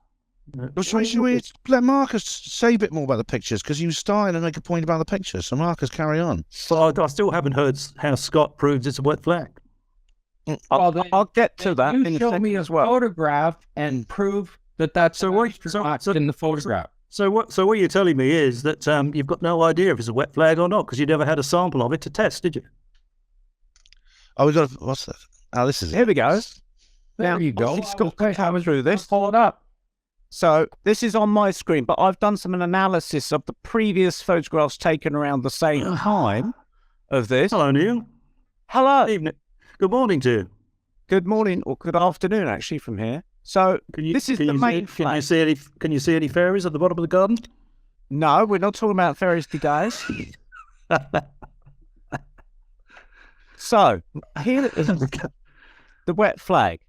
Should we let Marcus say a bit more about the pictures, because you started to make a point about the pictures. So Marcus, carry on. So I still haven't heard how Scott proves it's a wet flag. I'll get to that You in a show second me a as well. photograph and prove that's So in the photograph. So what you're telling me is that you've got no idea if it's a wet flag or not because you never had a sample of it to test, did you? Oh, we got. What's that? Oh, this is it. Here we go. There you go. It's got power through this. Pull it up. So this is on my screen, but I've done some analysis of the previous photographs taken around the same time of this. Hello, Neil. Hello. Evening. Good morning to you. Good morning, or good afternoon, actually, from here. So this is the main flag. Can you see any fairies at the bottom of the garden? No, we're not talking about fairies guys. So here is the wet flag.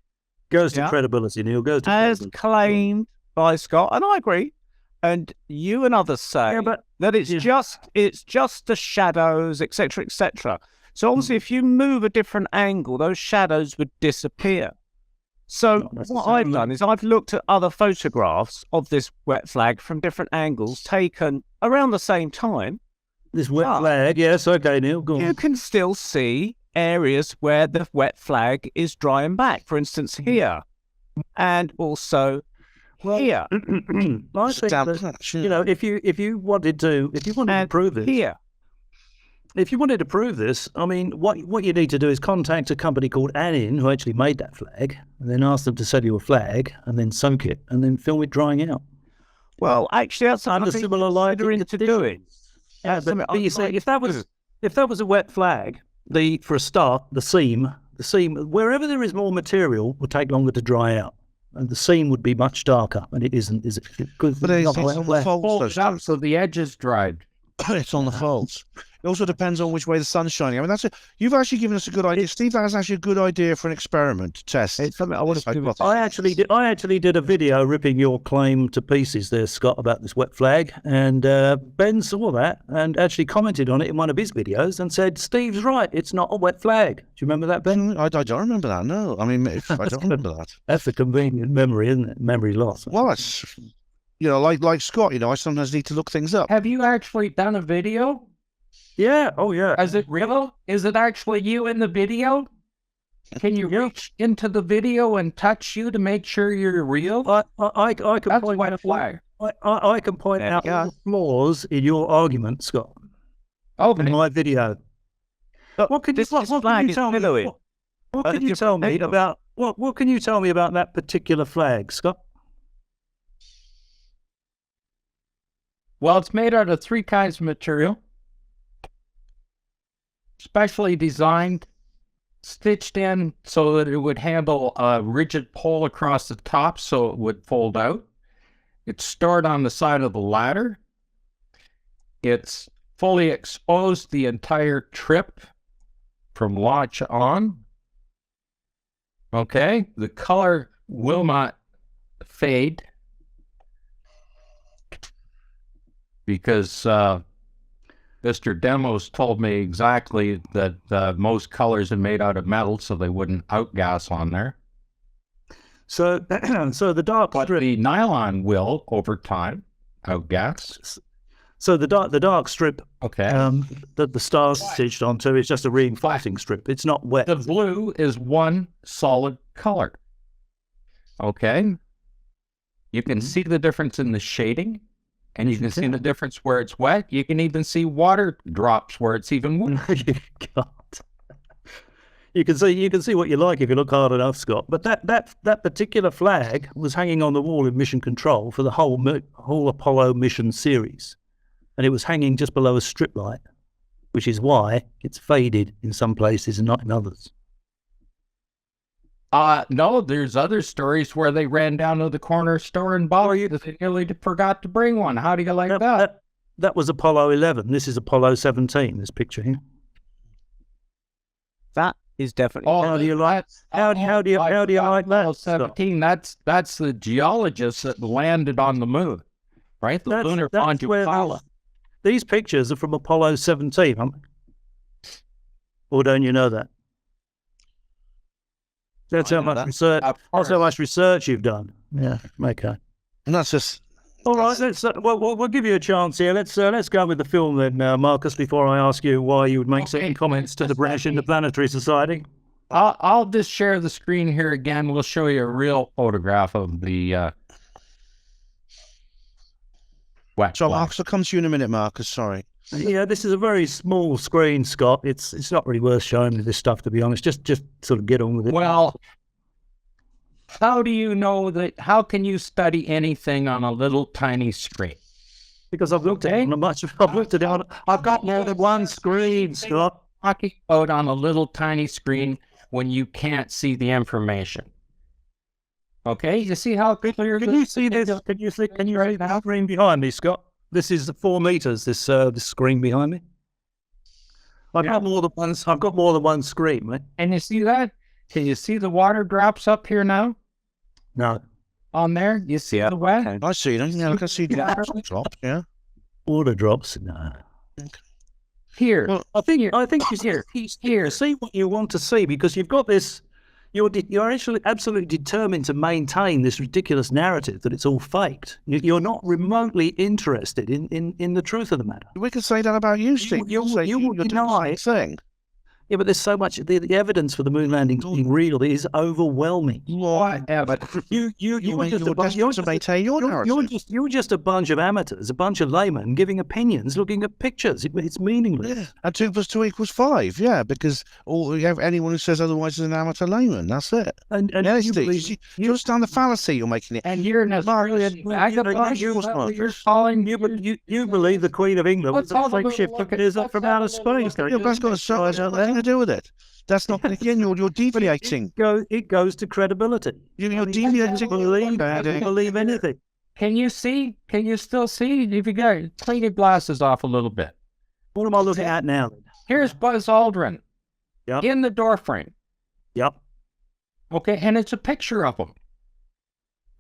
Goes to Yeah. credibility, Neil. Goes to As credibility. claimed by Scott, and I agree, and you and others say that it's just the shadows, etc., etc. So obviously, if you move a different angle, those shadows would disappear. So what I've done is I've looked at other photographs of this wet flag from different angles taken around the same time. This wet flag, yes, okay, Neil, go You on. can still see areas where the wet flag is drying back. For instance, here, and also here, I think that, you know, if you wanted to prove this, here. if you wanted to prove this, I mean, what you need to do is contact a company called Anin, who actually made that flag, and then ask them to sell you a flag, and then soak it, and then film it drying out. Well, actually, that's Under something similar lighting to do it. Yeah, but you say if that was a wet flag, for a start, the seam, wherever there is more material, will take longer to dry out, and the seam would be much darker, and it isn't, is it? But it's on the folds. Up so the edges dried. It's on the folds. It also depends on which way the sun's shining. I mean, you've actually given us a good idea. Steve, that's actually a good idea for an experiment to test. It's something I want to do. I actually did a video ripping your claim to pieces there, Scott, about this wet flag, and Ben saw that and actually commented on it in one of his videos and said, "Steve's right, it's not a wet flag." Do you remember that, Ben? I don't remember that. No, I mean, I don't remember that. That's a convenient memory, isn't it? Memory loss. Well, it's like Scott. I sometimes need to look things up. Have you actually done a video? Yeah. Oh, yeah. Is it real? Is it actually you in the video? Can you reach into the video and touch you to make sure you're real? I can That's point wet out flag. I can point out all the flaws in your argument, Scott. Okay. In my video. What can you tell me? What can you tell me about what can you tell me about that particular flag, Scott? Well, it's made out of 3 kinds of material. Specially designed, stitched in so that it would handle a rigid pole across the top so it would fold out. It's stored on the side of the ladder. It's fully exposed the entire trip from launch on. Okay, the color will not fade because Mr. Demos told me exactly that most colors are made out of metal, so they wouldn't outgas on there. So the dark But strip. the nylon will, over time, outgas. So the dark strip Okay. that the star's stitched onto is just a reinforcing strip. It's not wet. The blue is one solid color. Okay. You can see the difference in the shading, and you can see the difference where it's wet. You can even see water drops where it's even wet. God. You can see what you like if you look hard enough, Scott. But that particular flag was hanging on the wall in Mission Control for the whole Apollo mission series, and it was hanging just below a strip light, which is why it's faded in some places and not in others. No, there's other stories where they ran down to the corner store and bought you that they nearly forgot to bring one. How do you like that? That was Apollo 11. This is Apollo 17, this picture here. That is definitely. How do you like that? 17. That's the geologists that landed on the moon, right? The lunar module. These pictures are from Apollo 17, aren't they? Or don't you know that? That's how much research. That's how much research you've done. Yeah. Okay. And that's just. All right. Let's. We'll give you a chance here. Let's go with the film then, Marcus. Before I ask you why you would make certain comments to the British Interplanetary Society. I'll just share the screen here again. We'll show you a real photograph of the wet So, flag. Marcus, I'll come to you in a minute, Marcus. Sorry. Yeah, this is a very small screen, Scott. It's not really worth showing me this stuff, to be honest. Just sort of get on with it. Well, how do you know that? How can you study anything on a little tiny screen? Because I've looked at it on a much. I've looked at it on. I've got more than one screen, Scott. Talking about on a little tiny screen when you can't see the information. Okay, you see how clear? Can you see this? Can you see? Can you see the screen behind me, Scott? This is 4 meters. This screen behind me. I've got more than one. I've got more than one screen, mate. And you see that? Can you see the water drops up here now? No. On there, you see the wet. I see them. Yeah, I can see drops. Yeah. Water drops. No. Here. Well, I think he's here. See what you want to see, because you've got this. You're actually absolutely determined to maintain this ridiculous narrative that it's all faked. You're not remotely interested in the truth of the matter. We could say that about you, Steve. You will deny. Thing. Yeah, but there's so much. The evidence for the moon landing being real is overwhelming. What? Yeah, but You're just a bunch of amateurs, a bunch of laymen giving opinions, looking at pictures. It's meaningless. Yeah. And 2 + 2 = 5. Yeah, because anyone who says otherwise is an amateur layman. That's it. And yeah, you Steve, believe, you understand the fallacy you're making it. and you're not you believe the Queen of England was What's all a the fake ship little- that is up from outer space. Yeah, but that's got nothing to do with it. That's not. Again, you're deviating. It goes to credibility. You're deviating. Believe anything. Can you see? Can you still see? If you got clean your glasses off a little bit. What am I looking at now? Here's Buzz Aldrin. Yep. In the door frame. Yep. Okay, and it's a picture of him.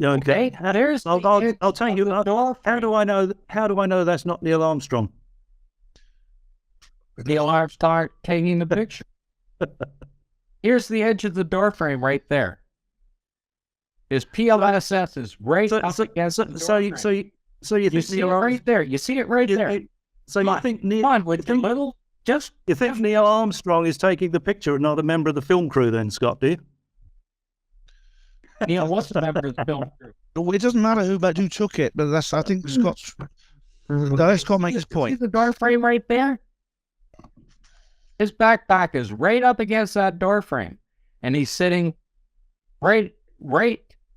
Okay. There's. I'll tell you. How do I know? How do I know that's not Neil Armstrong? Neil Armstrong taking the picture. Here's the edge of the door frame right there. His PLSS is right up against the door frame. So you see it right there. You see it right there. So you think Neil? Come on, with the little. You think Neil Armstrong is taking the picture and not a member of the film crew? Then, Scott, do you? Neil wasn't a member of the film crew. It doesn't matter who took it, but that's. I think Scott's. Scott makes his point. See the door frame right there? His backpack is right up against that door frame, and he's sitting right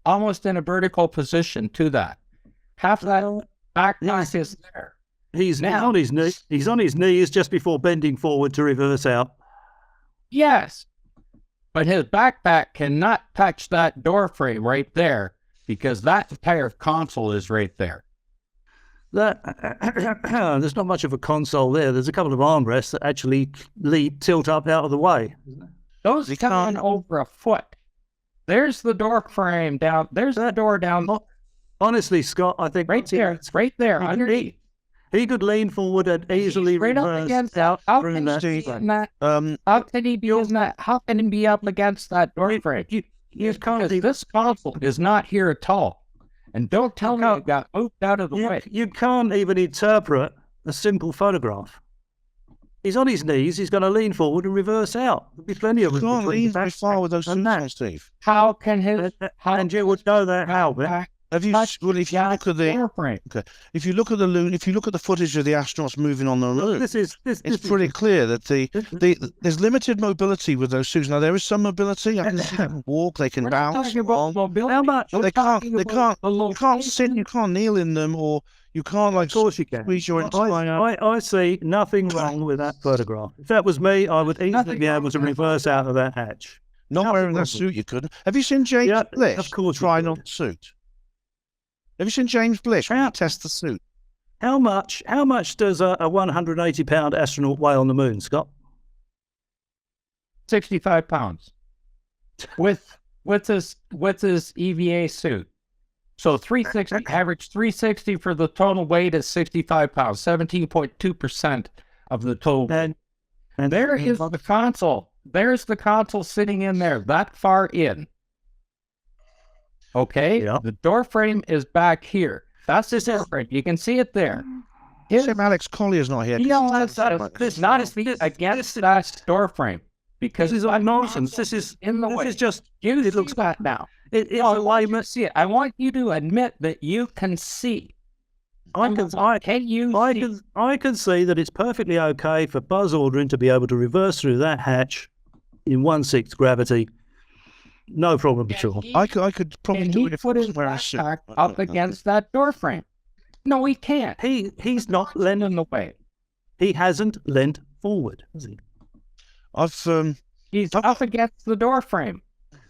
almost in a vertical position to that. Half that backpack is there. He's on his knee. He's on his knees just before bending forward to reverse out. Yes, but his backpack cannot touch that door frame right there because that entire console is right there. There's not much of a console there. There's a couple of armrests that actually tilt up out of the way. Those come in over a foot. There's the door frame down. There's the door down. Honestly, Scott, I think right there. It's right there underneath. He could lean forward and easily right up against that. How can he be up against that door frame? Because this console is not here at all. And don't tell me it got moved out of the way. You can't even interpret a simple photograph. He's on his knees. He's going to lean forward and reverse out. There'll be plenty of You can't lean very far with those suits on, Steve. How can his? And you would know that how, Ben? If you look at if you look at the footage of the astronauts moving on the moon, it's pretty clear that there's limited mobility with those suits. Now there is some mobility. I can see them walk, they can bounce. How much? They can't. You can't sit. You can't kneel in them, or you can't Of course you can. Squeeze your entire. I see nothing wrong with that photograph. If that was me, I would easily be able to reverse out of that hatch. Not wearing that suit, you couldn't. Have you seen James Blish? Of course. Trying on the suit. Have you seen James Blish test the suit? How much does a 180-pound astronaut weigh on the moon, Scott? 65 pounds. With his EVA suit. So 360, average 360 for the total weight is 65 pounds, 17.2% of the total. And there is the console. There's the console sitting in there, that far in. Okay, The door frame is back here. That's his door frame. You can see it there. Alex Collier's not here. Not against that door frame. Because this is like nonsense. This is in the way. This is just. It looks bad now. I want you to see it. I want you to admit that you can see. can see that it's perfectly okay for Buzz Aldrin to be able to reverse through that hatch in 1/6 gravity. No problem at all. I could probably do it if I put was his wearing a suit. backpack up against that door frame. No, he can't. He's not Leaning leant. in the way. He hasn't leant forward, has he? He's up against the door frame.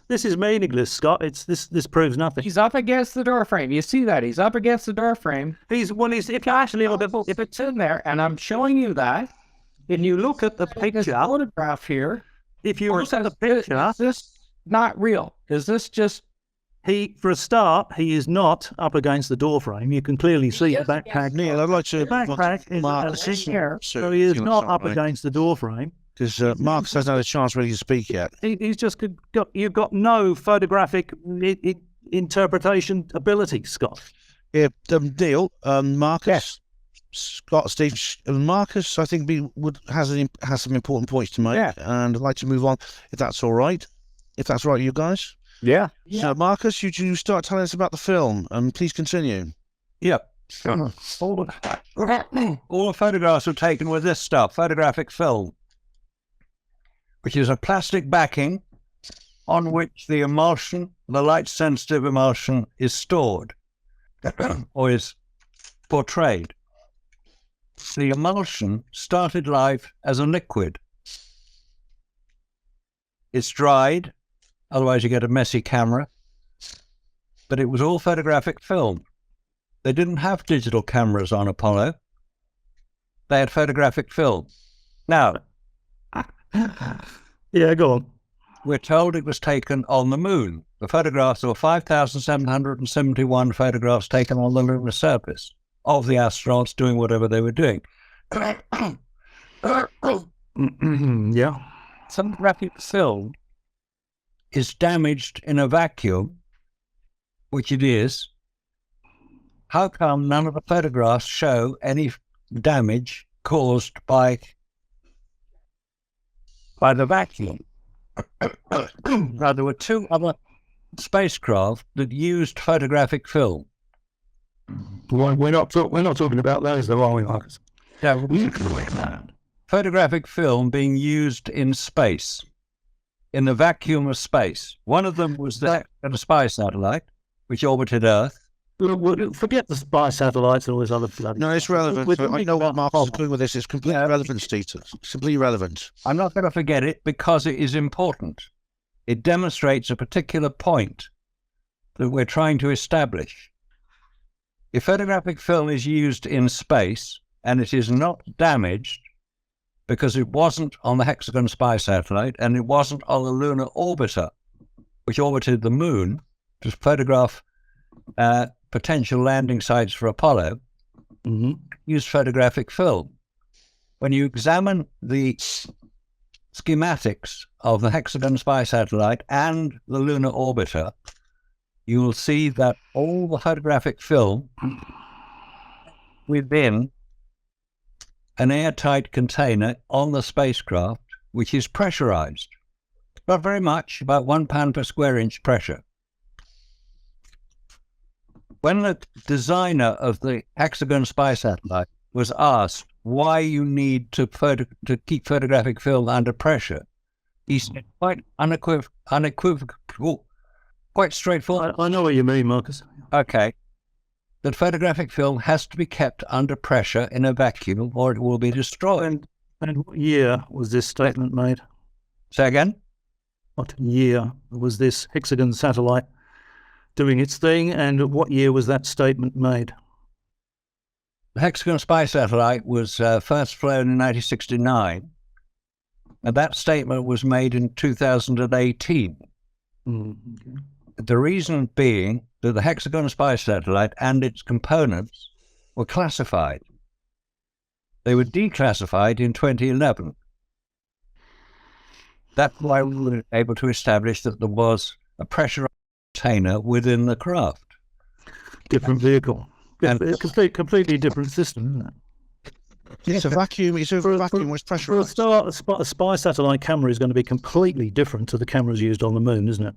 This is meaningless, Scott. This proves nothing. He's up against the door frame. You see that? He's up against the door frame. If you actually look at If it's in there, and I'm showing you that, and you look at the this picture, photograph here, if you or look at the says, picture, is this not real? Is this just... for a start, he is not up against the door frame. You can clearly see the backpack. Neil, I'd like to The backpack is Marcus here, so he is not up against the door frame. because Marcus hasn't had a chance really to speak yet. He's just you've got no photographic interpretation ability, Scott. Yeah, Neil, Marcus, Scott, Steve, Marcus, I think has some important points to make, and I'd like to move on if that's all right. If that's right, you guys. Yeah. So, Marcus, you start telling us about the film, and please continue. Yep. All the photographs were taken with this stuff, photographic film, which is a plastic backing on which the emulsion, the light-sensitive emulsion, is stored or is portrayed. The emulsion started life as a liquid. It's dried, otherwise you get a messy camera, but it was all photographic film. They didn't have digital cameras on Apollo. They had photographic film. Now, yeah, go on. We're told it was taken on the moon. The photographs, there were 5,771 photographs taken on the lunar surface of the astronauts doing whatever they were doing. Yeah. Photographic film is damaged in a vacuum, which it is. How come none of the photographs show any damage caused by the vacuum? Now, there were two other spacecraft that used photographic film. We're not talking about those, though, are we, Marcus? Photographic film being used in space, in the vacuum of space. One of them was the spy satellite, which orbited Earth. Forget the spy satellites and all this other bloody. No, it's relevant. I know what Marcus is doing with this. It's completely relevant, Steve. It's completely relevant. I'm not going to forget it because it is important. It demonstrates a particular point that we're trying to establish. If photographic film is used in space and it is not damaged because it wasn't on the Hexagon spy satellite and it wasn't on the lunar orbiter, which orbited the moon to photograph potential landing sites for Apollo, used photographic film. When you examine the schematics of the Hexagon spy satellite and the lunar orbiter, you will see that all the photographic film within an airtight container on the spacecraft, which is pressurized. Not very much, about 1 pound per square inch pressure. When the designer of the Hexagon spy satellite was asked why you need to keep photographic film under pressure, he said quite unequivocal, quite straightforward. I know what you mean, Marcus. Okay. That photographic film has to be kept under pressure in a vacuum or it will be destroyed. And what year was this statement made? Say again? What year was this Hexagon satellite doing its thing, and what year was that statement made? The Hexagon spy satellite was first flown in 1969, and that statement was made in 2018. Okay. The reason being that the Hexagon spy satellite and its components were classified. They were declassified in 2011. That's why we were able to establish that there was a pressurized container within the craft. Different vehicle. Completely different system, isn't it? It's a vacuum. It's a vacuum with pressure. For a start, a spy satellite camera is going to be completely different to the cameras used on the moon, isn't it?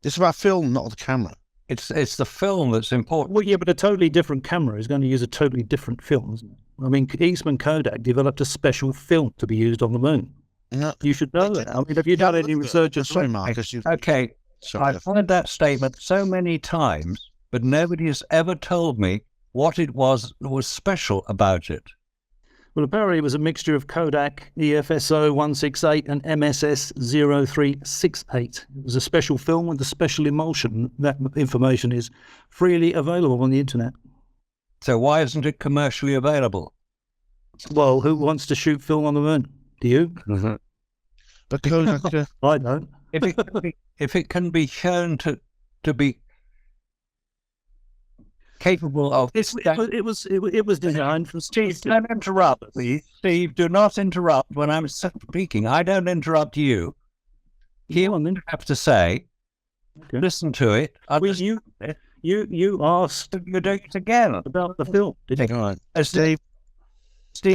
It's about film, not the camera. It's the film that's important. Well, yeah, but a totally different camera is going to use a totally different film, isn't it? I mean, Eastman Kodak developed a special film to be used on the moon. No, You should know that. I mean, have you done any research? Sorry, Marcus. Okay, Sorry. I've heard that statement so many times, but nobody has ever told me what it was that was special about it. Well, apparently it was a mixture of Kodak EFSO 168 and MSS 0368. It was a special film with a special emulsion. That information is freely available on the internet. So why isn't it commercially available? Well, who wants to shoot film on the moon? Do you? But Kodak, I don't. If it can be shown to be capable of... It was designed for Steve, don't interrupt, please. Steve, do not interrupt when I'm speaking. I don't interrupt you. Hear what I have to say. Okay. Listen to it. Well, you asked You're doing it again. about the film, didn't you? all right. Steve,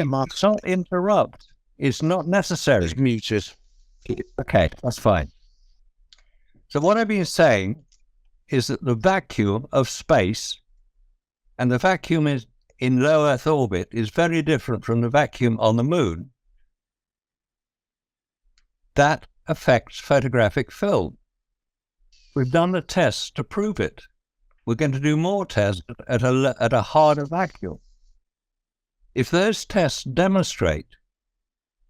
Marcus, Don't interrupt. It's not necessary. is muted. Okay, that's fine. So what I've been saying is that the vacuum of space and the vacuum is in low Earth orbit is very different from the vacuum on the moon. That affects photographic film. We've done the tests to prove it. We're going to do more tests at a harder vacuum. If those tests demonstrate,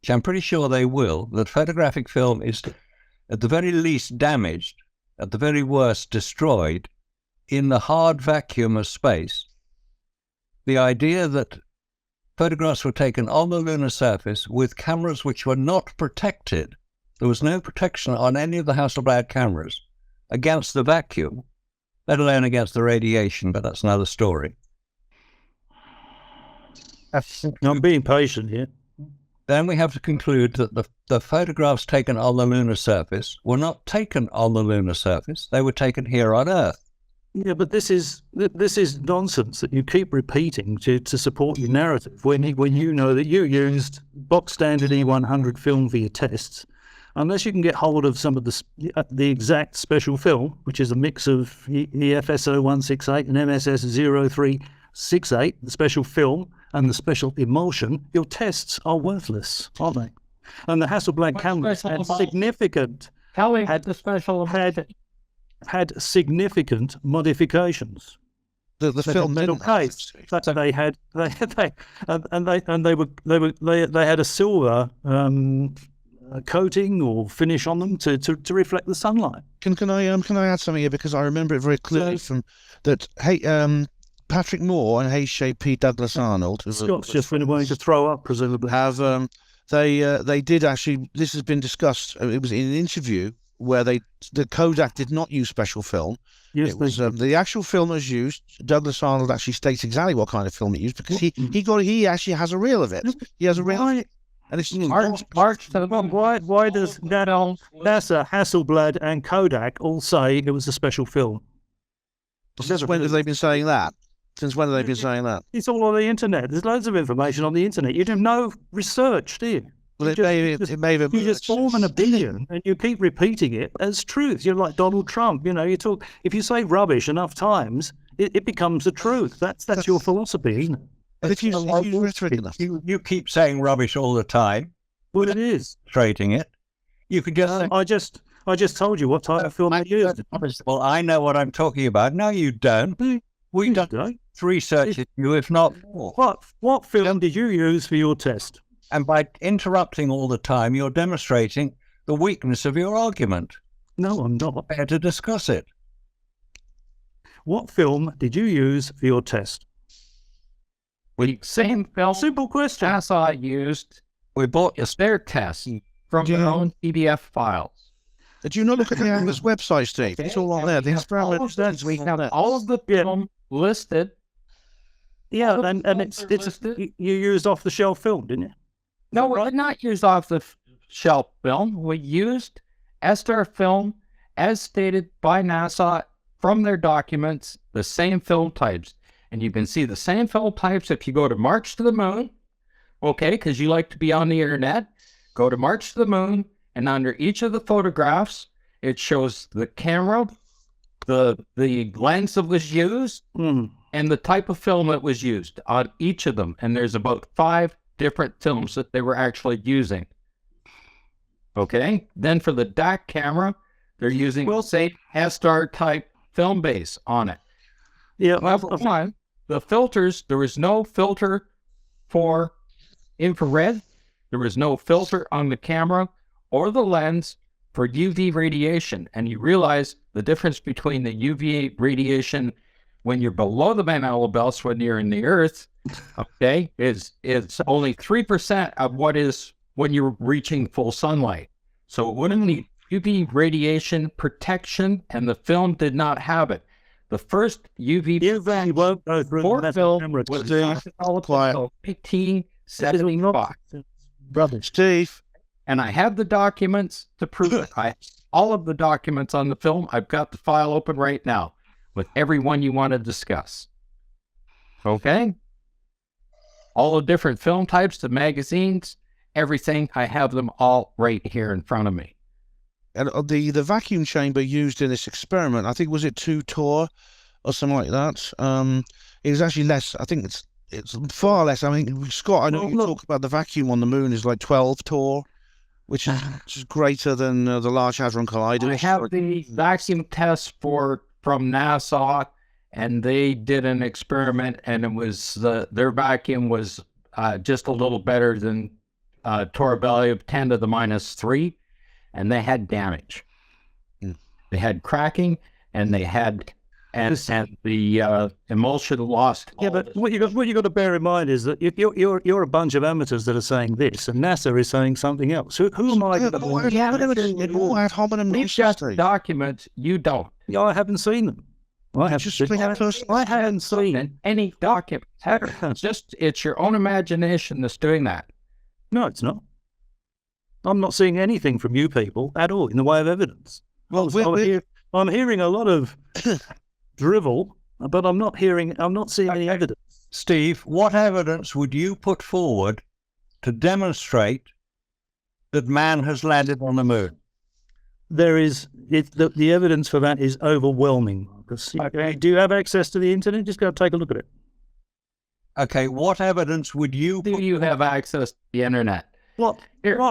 which I'm pretty sure they will, that photographic film is at the very least damaged, at the very worst destroyed, in the hard vacuum of space, the idea that photographs were taken on the lunar surface with cameras which were not protected, there was no protection on any of the Hasselblad cameras against the vacuum, let alone against the radiation, but that's another story. I'm being patient here. Then we have to conclude that the photographs taken on the lunar surface were not taken on the lunar surface, they were taken here on Earth. Yeah, but this is nonsense that you keep repeating to support your narrative when you know that you used box standard E100 film for your tests. Unless you can get hold of some of the exact special film, which is a mix of EFSO 168 and MSS 0368, the special film and the special emulsion, your tests are worthless, aren't they? And the Hasselblad cameras had significant had significant modifications. The film metal didn't have case. They had a silver coating or finish on them to reflect the sunlight. Can I add something here, because I remember it very clearly from that. Hey, Patrick Moore and H.J.P. Douglas Arnold, Scott's just went away to throw up, presumably. have they did actually. This has been discussed. It was in an interview where the Kodak did not use special film. Yes, It was the actual film was used. Douglas Arnold actually states exactly what kind of film it used, because he actually has a reel of it. He has a reel. And it's March to the bottom. Why does NASA, Hasselblad, and Kodak all say it was a special film? Since when have they been saying that? Since when have they been saying that? It's all on the internet. There's loads of information on the internet. You do no research, do you? Well, it may have. You just form an opinion and you keep repeating it as truth. You're like Donald Trump. You know, if you say rubbish enough times, it becomes the truth. That's your philosophy, isn't it? But if you rhetoric enough, You keep saying rubbish all the time, Well, it is. trading it. You could just I just told you what type of film I used. well, I know what I'm talking about. No, you don't. We've done research at you, if not more. What film did you use for your test? And by interrupting all the time, you're demonstrating the weakness of your argument. No, I'm not. I had to discuss it. What film did you use for your test? The same film Simple question. NASA used We bought is their test from their own PDF files. did you not look at the Angus website, Steve? It's all on there. The experiment studies we have there. All of the film listed. Yeah, and it's you used off the shelf film, didn't you? No, we did not use off the shelf film. We used Esther film as stated by NASA from their documents, the same film types. And you can see the same film types if you go to March to the Moon, okay, because you like to be on the internet. Go to March to the Moon, and under each of the photographs, it shows the camera the lens that was used, and the type of film that was used on each of them. And there's about 5 different films that they were actually using. Okay. Then for the DAC camera, they're using the same S-Star type film base on it. Yeah. Level 1, the filters, there was no filter for infrared. There was no filter on the camera or the lens for UV radiation. And you realize the difference between the UV radiation when you're below the Van Allen belts, when you're in the earth, okay, is only 3% of what is when you're reaching full sunlight. So it wouldn't need UV radiation protection, and the film did not have it. The first UV won't go through for film camera. was Quiet. 1875. Brother Steve. And I have the documents to prove it. I have all of the documents on the film. I've got the file open right now with everyone you want to discuss. Okay? All the different film types, the magazines, everything. I have them all right here in front of me. And the vacuum chamber used in this experiment, I think, was it 2 torr or something like that? It was actually less. I think it's far less. I mean, Scott, I know you talk about the vacuum on the moon is like 12 torr, which is greater than the Large Hadron Collider. I have the vacuum test from NASA, and they did an experiment, and it was their vacuum was just a little better than torr value of 10 to the minus 3. And they had damage. They had cracking, and they had and the emulsion lost. Yeah, but what you got to bear in mind is that you're a bunch of amateurs that are saying this, and NASA is saying something else. Who am I? Ad hominem. We've got documents. You don't. Yeah, I haven't seen them. I haven't seen any documents. It's your own imagination that's doing that. No, it's not. I'm not seeing anything from you people at all in the way of evidence. Well, I'm hearing a lot of drivel, but I'm not seeing any evidence. Steve, what evidence would you put forward to demonstrate that man has landed on the moon? There is the evidence for that is overwhelming. Okay. Do you have access to the internet? Just go take a look at it. Okay, what evidence would you? Do you have access to the internet? I'm going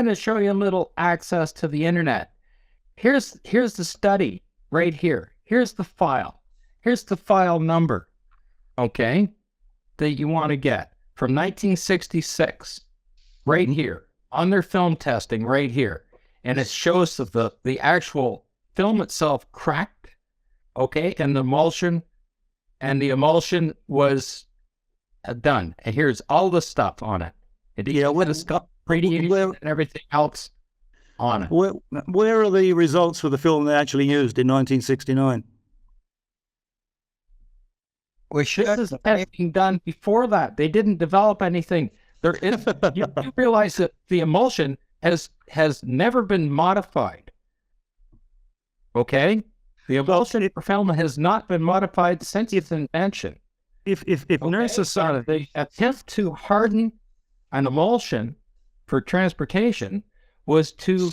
to show you a little access to the internet. Here's the study right here. Here's the file. Here's the file number, okay, that you want to get from 1966, right here on their film testing right here. And it shows that the actual film itself cracked, okay, and the emulsion was done. And here's all the stuff on it. It's got radiation and everything else on it. Where are the results for the film they actually used in 1969? This is being done before that. They didn't develop anything. You realize that the emulsion has never been modified. Okay? The emulsion film has not been modified since its invention. If NASA the attempt to harden an emulsion for transportation was to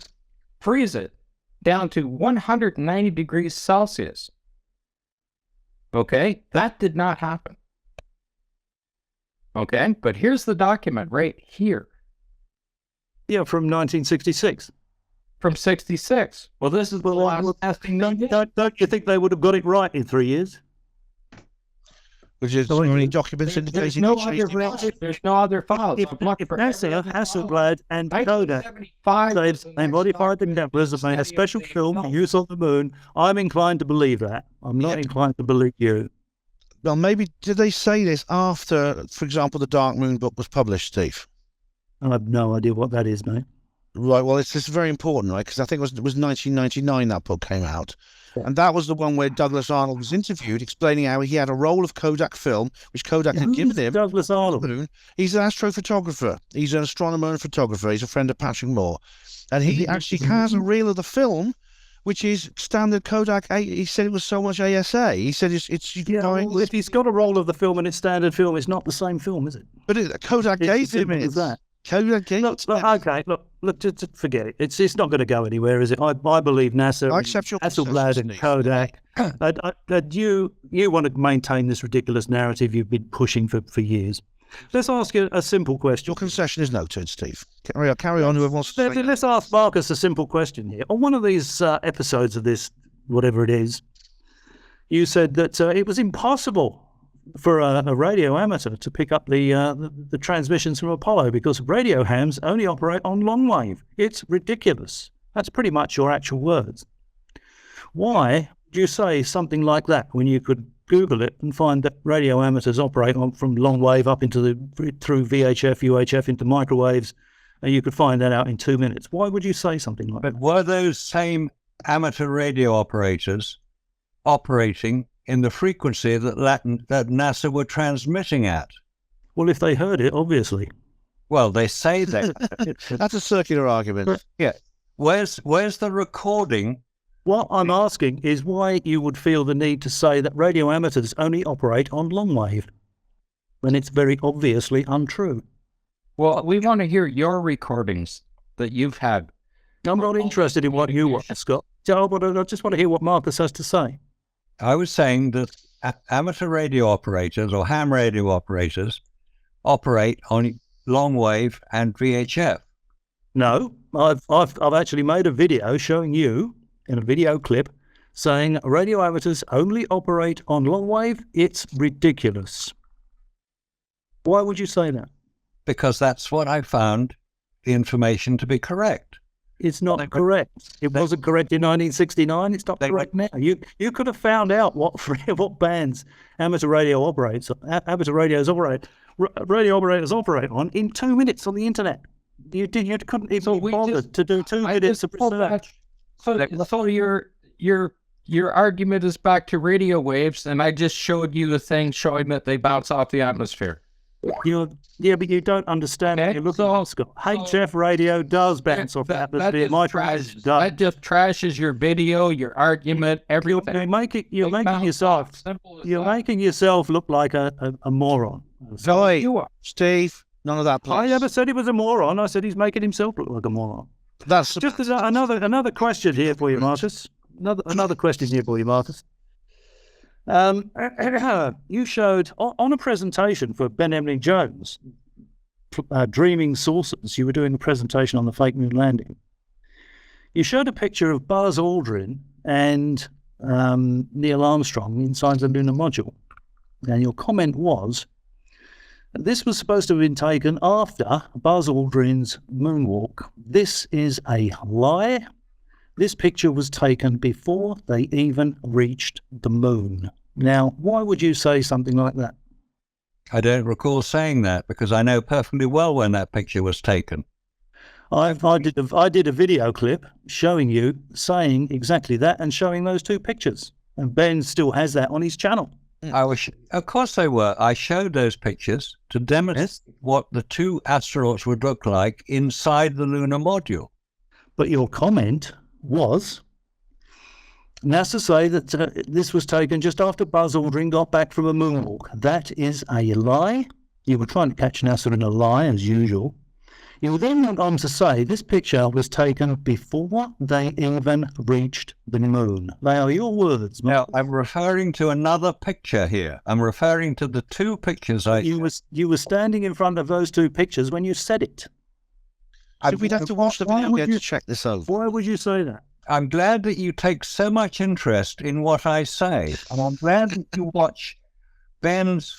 freeze it down to 190 degrees Celsius. Okay, that did not happen. Okay, but here's the document right here. Yeah, from 1966. From 66. Well, this is the last testing they did. Don't you think they would have got it right in 3 years? Which is only documents indicating there's no other files. NASA, Hasselblad, and Kodak they modified the Kepler's and made a special film for use on the moon. I'm inclined to believe that. I'm not inclined to believe you. Well, maybe did they say this after, for example, the Dark Moon book was published, Steve? I have no idea what that is, mate. Right. Well, it's very important, right? Because I think it was 1999 that book came out. And that was the one where Douglas Arnold was interviewed, explaining how he had a roll of Kodak film, which Kodak had given him. Douglas Arnold. He's an astrophotographer. He's an astronomer and photographer. He's a friend of Patrick Moore. And he actually has a reel of the film, which is standard Kodak. He said it was so much ASA. He said it's if he's got a roll of the film and it's standard film, it's not the same film, is it? But Kodak gave him it. That. Okay. Look, just forget it. It's not going to go anywhere, is it? I believe NASA, I accept your Hasselblad and Kodak. You want to maintain this ridiculous narrative you've been pushing for years. Let's ask you a simple question. Your concession is noted, Steve. Carry on. Whoever wants to say Let's ask Marcus a simple question here. On one of these episodes of this, whatever it is, you said that it was impossible for a radio amateur to pick up the transmissions from Apollo because radio hams only operate on long wave. It's ridiculous. That's pretty much your actual words. Why do you say something like that when you could Google it and find that radio amateurs operate from long wave up through VHF, UHF into microwaves, and you could find that out in 2 minutes? Why would you say something like that? But were those same amateur radio operators operating in the frequency that NASA were transmitting at? Well, if they heard it, obviously. Well, they say that. That's a circular argument. Yeah. Where's the recording? What I'm asking is why you would feel the need to say that radio amateurs only operate on long wave, when it's very obviously untrue. Well, we want to hear your recordings that you've had. I'm not interested in what you want, Scott. I just want to hear what Marcus has to say. I was saying that amateur radio operators or ham radio operators operate on long wave and VHF. No, I've actually made a video showing you in a video clip saying radio amateurs only operate on long wave. It's ridiculous. Why would you say that? Because that's what I found the information to be correct. It's not correct. It wasn't correct in 1969. It's not correct now. You could have found out what bands amateur radio operators operate on in 2 minutes on the internet. You couldn't even be bothered to do 2 minutes of research. So your argument is back to radio waves, and I just showed you a thing showing that they bounce off the atmosphere. Yeah, but you don't understand. Okay, Look at Scott. HF radio does bounce off the atmosphere. That just trashes your video, your argument, everything. You're making yourself look like a moron. Sorry, You are. Steve. None of that, please. I never said he was a moron. I said he's making himself look like a moron. That's Just another question here for you, Marcus. Another question here for you, Marcus. You showed on a presentation for Ben Emly-Jones, Dreaming Saucers. You were doing a presentation on the fake moon landing. You showed a picture of Buzz Aldrin and Neil Armstrong inside the lunar module, and your comment was, this was supposed to have been taken after Buzz Aldrin's moonwalk. This is a lie. This picture was taken before they even reached the moon. Now, why would you say something like that? I don't recall saying that because I know perfectly well when that picture was taken. I did a video clip showing you saying exactly that and showing those two pictures. And Ben still has that on his channel. Of course they were. I showed those pictures to demonstrate what the two astronauts would look like inside the lunar module. But your comment was, NASA say that this was taken just after Buzz Aldrin got back from a moonwalk. That is a lie. You were trying to catch NASA in a lie, as usual. You then went on to say this picture was taken before they even reached the moon. They are your words. Now, I'm referring to another picture here. I'm referring to the two pictures You were standing in front of those two pictures when you said it. So we'd have to watch the video again to check this over. Why would you say that? I'm glad that you take so much interest in what I say. And I'm glad that you watch Ben's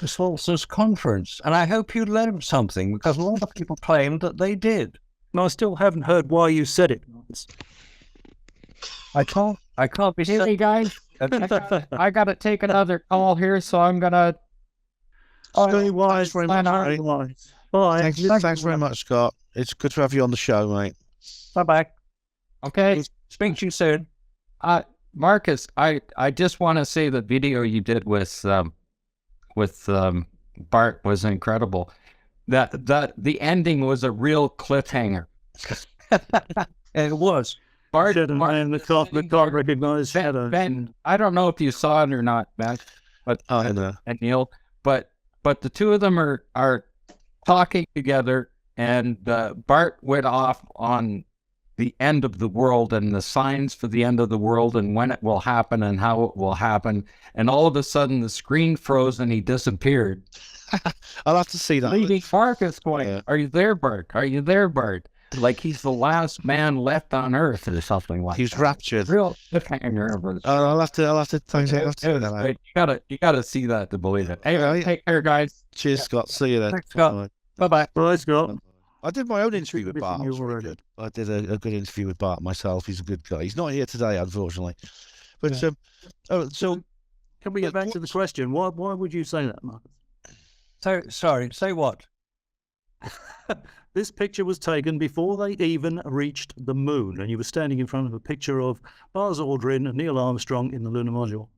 Solstice conference. And I hope you learned something because a lot of people claimed that they did. And I still haven't heard why you said it. I can't be Hey guys, I gotta take another call here, so I'm gonna. Stay wise, very much. Very wise. Bye. Thanks very much, Scott. It's good to have you on the show, mate. Bye-bye. Okay. Speak to you soon. Marcus, I just want to say the video you did with Bart was incredible. That the ending was a real cliffhanger. It was. Bart and the can't recognize Ben, I don't know if you saw it or not, Ben, but and Neil, but the two of them are talking together, and Bart went off on the end of the world and the signs for the end of the world and when it will happen and how it will happen. And all of a sudden the screen froze and he disappeared. I'll have to see that. Leaving Marcus going, Yeah. "Are you there, Bart? Are you there, Bart?" Like he's the last man left on Earth or something like He was that. raptured. Real cliffhanger of it. I'll have to check that out. But you gotta see that to believe it. Anyway, Yeah. take care, guys. Cheers, Scott. See you then. Thanks, Scott. Bye-bye. Bye, Scott. I did my own interview with Bart. It was You really already. good. I did a good interview with Bart myself. He's a good guy. He's not here today, unfortunately. But so Can we get back to the question? Why would you say that, Marcus? So, sorry, say what? This picture was taken before they even reached the moon, and you were standing in front of a picture of Buzz Aldrin and Neil Armstrong in the lunar module.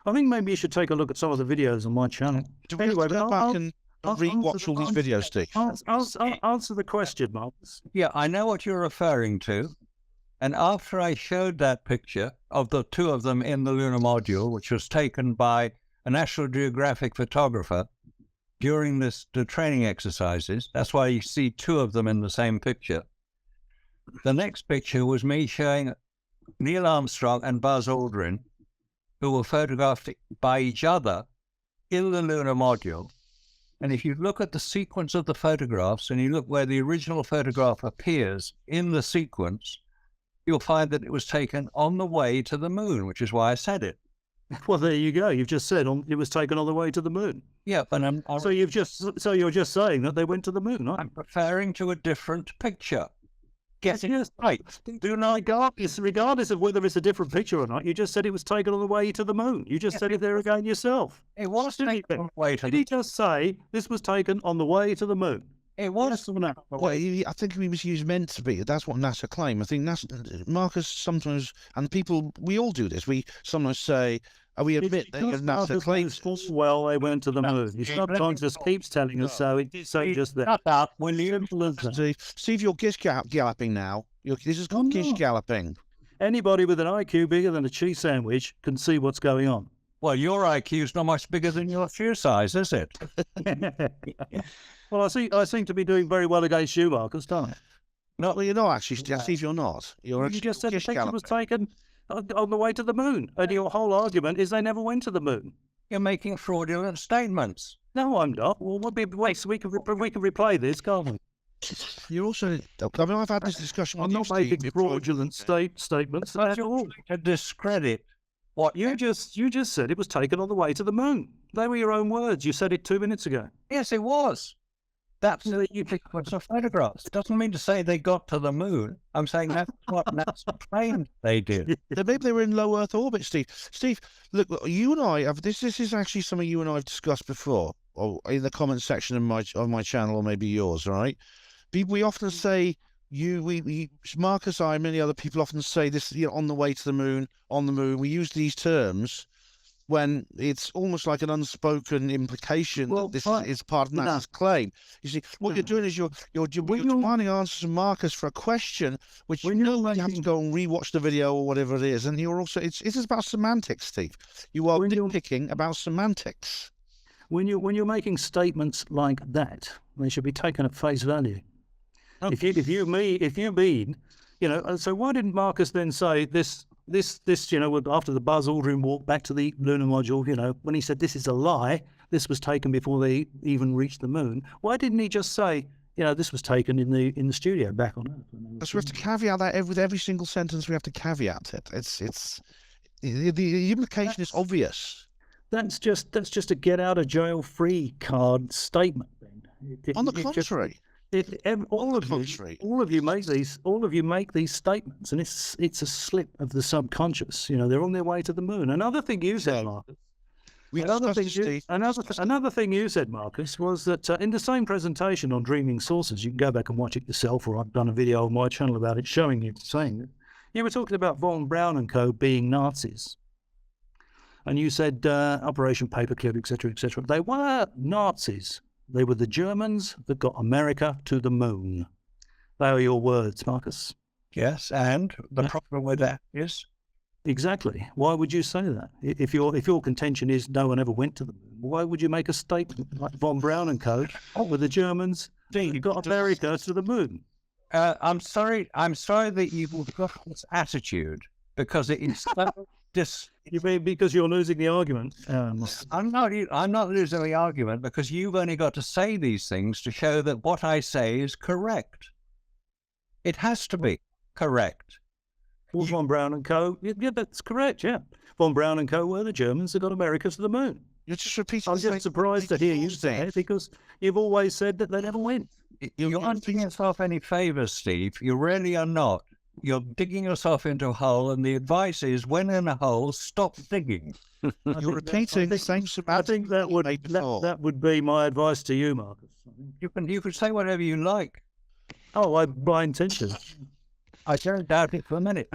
I think maybe you should take a look at some of the videos on my channel. do we have to go back and re-watch all these videos, Steve? Answer the question, Marcus. Yeah, I know what you're referring to. And after I showed that picture of the two of them in the lunar module, which was taken by a National Geographic photographer during the training exercises, that's why you see two of them in the same picture. The next picture was me showing Neil Armstrong and Buzz Aldrin, who were photographed by each other in the lunar module. And if you look at the sequence of the photographs and you look where the original photograph appears in the sequence, you'll find that it was taken on the way to the moon, which is why I said it. Well, there you go. You've just said it was taken on the way to the moon. Yeah, but So you're just saying that they went to the moon, aren't I'm referring to a different picture. Get it Yes. right. Do not regardless of whether it's a different picture or not. You just said it was taken on the way to the moon. You just said it there again yourself. It was Did he- taken on the way to Did the he just say this was taken on the way to the moon? It was. Yes or no? Well, I think he was used meant to be. That's what NASA claim. I think Marcus sometimes, and people, we all do this. We sometimes say, we admit that NASA claims. Well, they went to the moon. He sometimes just keeps telling us so. It did say just that. Shut up, will you? Steve, you're gish galloping now. This is called gish galloping. Anybody with an IQ bigger than a cheese sandwich can see what's going on. Well, your IQ's not much bigger than your shoe size, is it? Well, I seem to be doing very well against you, Marcus, don't I? No, well, you're not actually, Steve. You're not. You're You actually just said the gish picture was galloping. taken on the way to the moon, and your whole argument is they never went to the moon. You're making fraudulent statements. No, I'm not. Well, wait, so we can replay this, can't we? You're also. I mean, I've had this discussion I'm with you, not Steve. making fraudulent statements at all. To discredit what You just said it was taken on the way to the moon. They were your own words. You said it 2 minutes ago. Yes, it was. That's the sequence of photographs. It doesn't mean to say they got to the moon. I'm saying that's what NASA claimed they did. Then maybe they were in low Earth orbit, Steve. Steve, look, you and I have this. This is actually something you and I have discussed before, or in the comment section of my channel, or maybe yours. All right. We often say Marcus, I, and many other people often say this. On the way to the moon, on the moon. We use these terms when it's almost like an unspoken implication that this is part of NASA's claim. You see, what you're doing is you're demanding answers from Marcus for a question which you have to go and rewatch the video or whatever it is, and you're also it's about semantics, Steve. You are nitpicking about semantics. When you're making statements like that, they should be taken at face value. Oh. If you mean, so why didn't Marcus then say this, after the Buzz Aldrin walk back to the lunar module, when he said this is a lie, this was taken before they even reached the moon. Why didn't he just say, this was taken in the studio back on Earth? Because we have to caveat that with every single sentence. We have to caveat it. It's the implication is obvious. That's just a get out of jail free card statement. Then. On the contrary. All of you make these statements, and it's a slip of the subconscious. They're on their way to the moon. Another thing you said, Marcus. Another thing you said, Marcus, was that in the same presentation on Dreaming Sources, you can go back and watch it yourself, or I've done a video on my channel about it showing you saying that you were talking about Von Braun and co. being Nazis, and you said Operation Paperclip, etc., etc. They were Nazis. They were the Germans that got America to the moon. They are your words, Marcus. Yes, and the problem with that is Exactly. Why would you say that? If your contention is no one ever went to the moon, why would you make a statement like von Braun and Co. with the Germans? You got America to the moon. I'm sorry that you've got this attitude, because it is so You mean because you're losing the argument? I'm not losing the argument, because you've only got to say these things to show that what I say is correct. It has to be correct. Well, von Braun and Co. Yeah, that's correct. Yeah, von Braun and Co. were the Germans that got America to the moon. You're just repeating. I'm just surprised to hear you say it, because you've always said that they never went. You're not doing yourself any favours, Steve. You really are not. You're digging yourself into a hole, and the advice is, when in a hole, stop digging. You're repeating the same I think that would be my advice to you, Marcus. You can say whatever you like. Oh, my intention. I don't doubt it for a minute.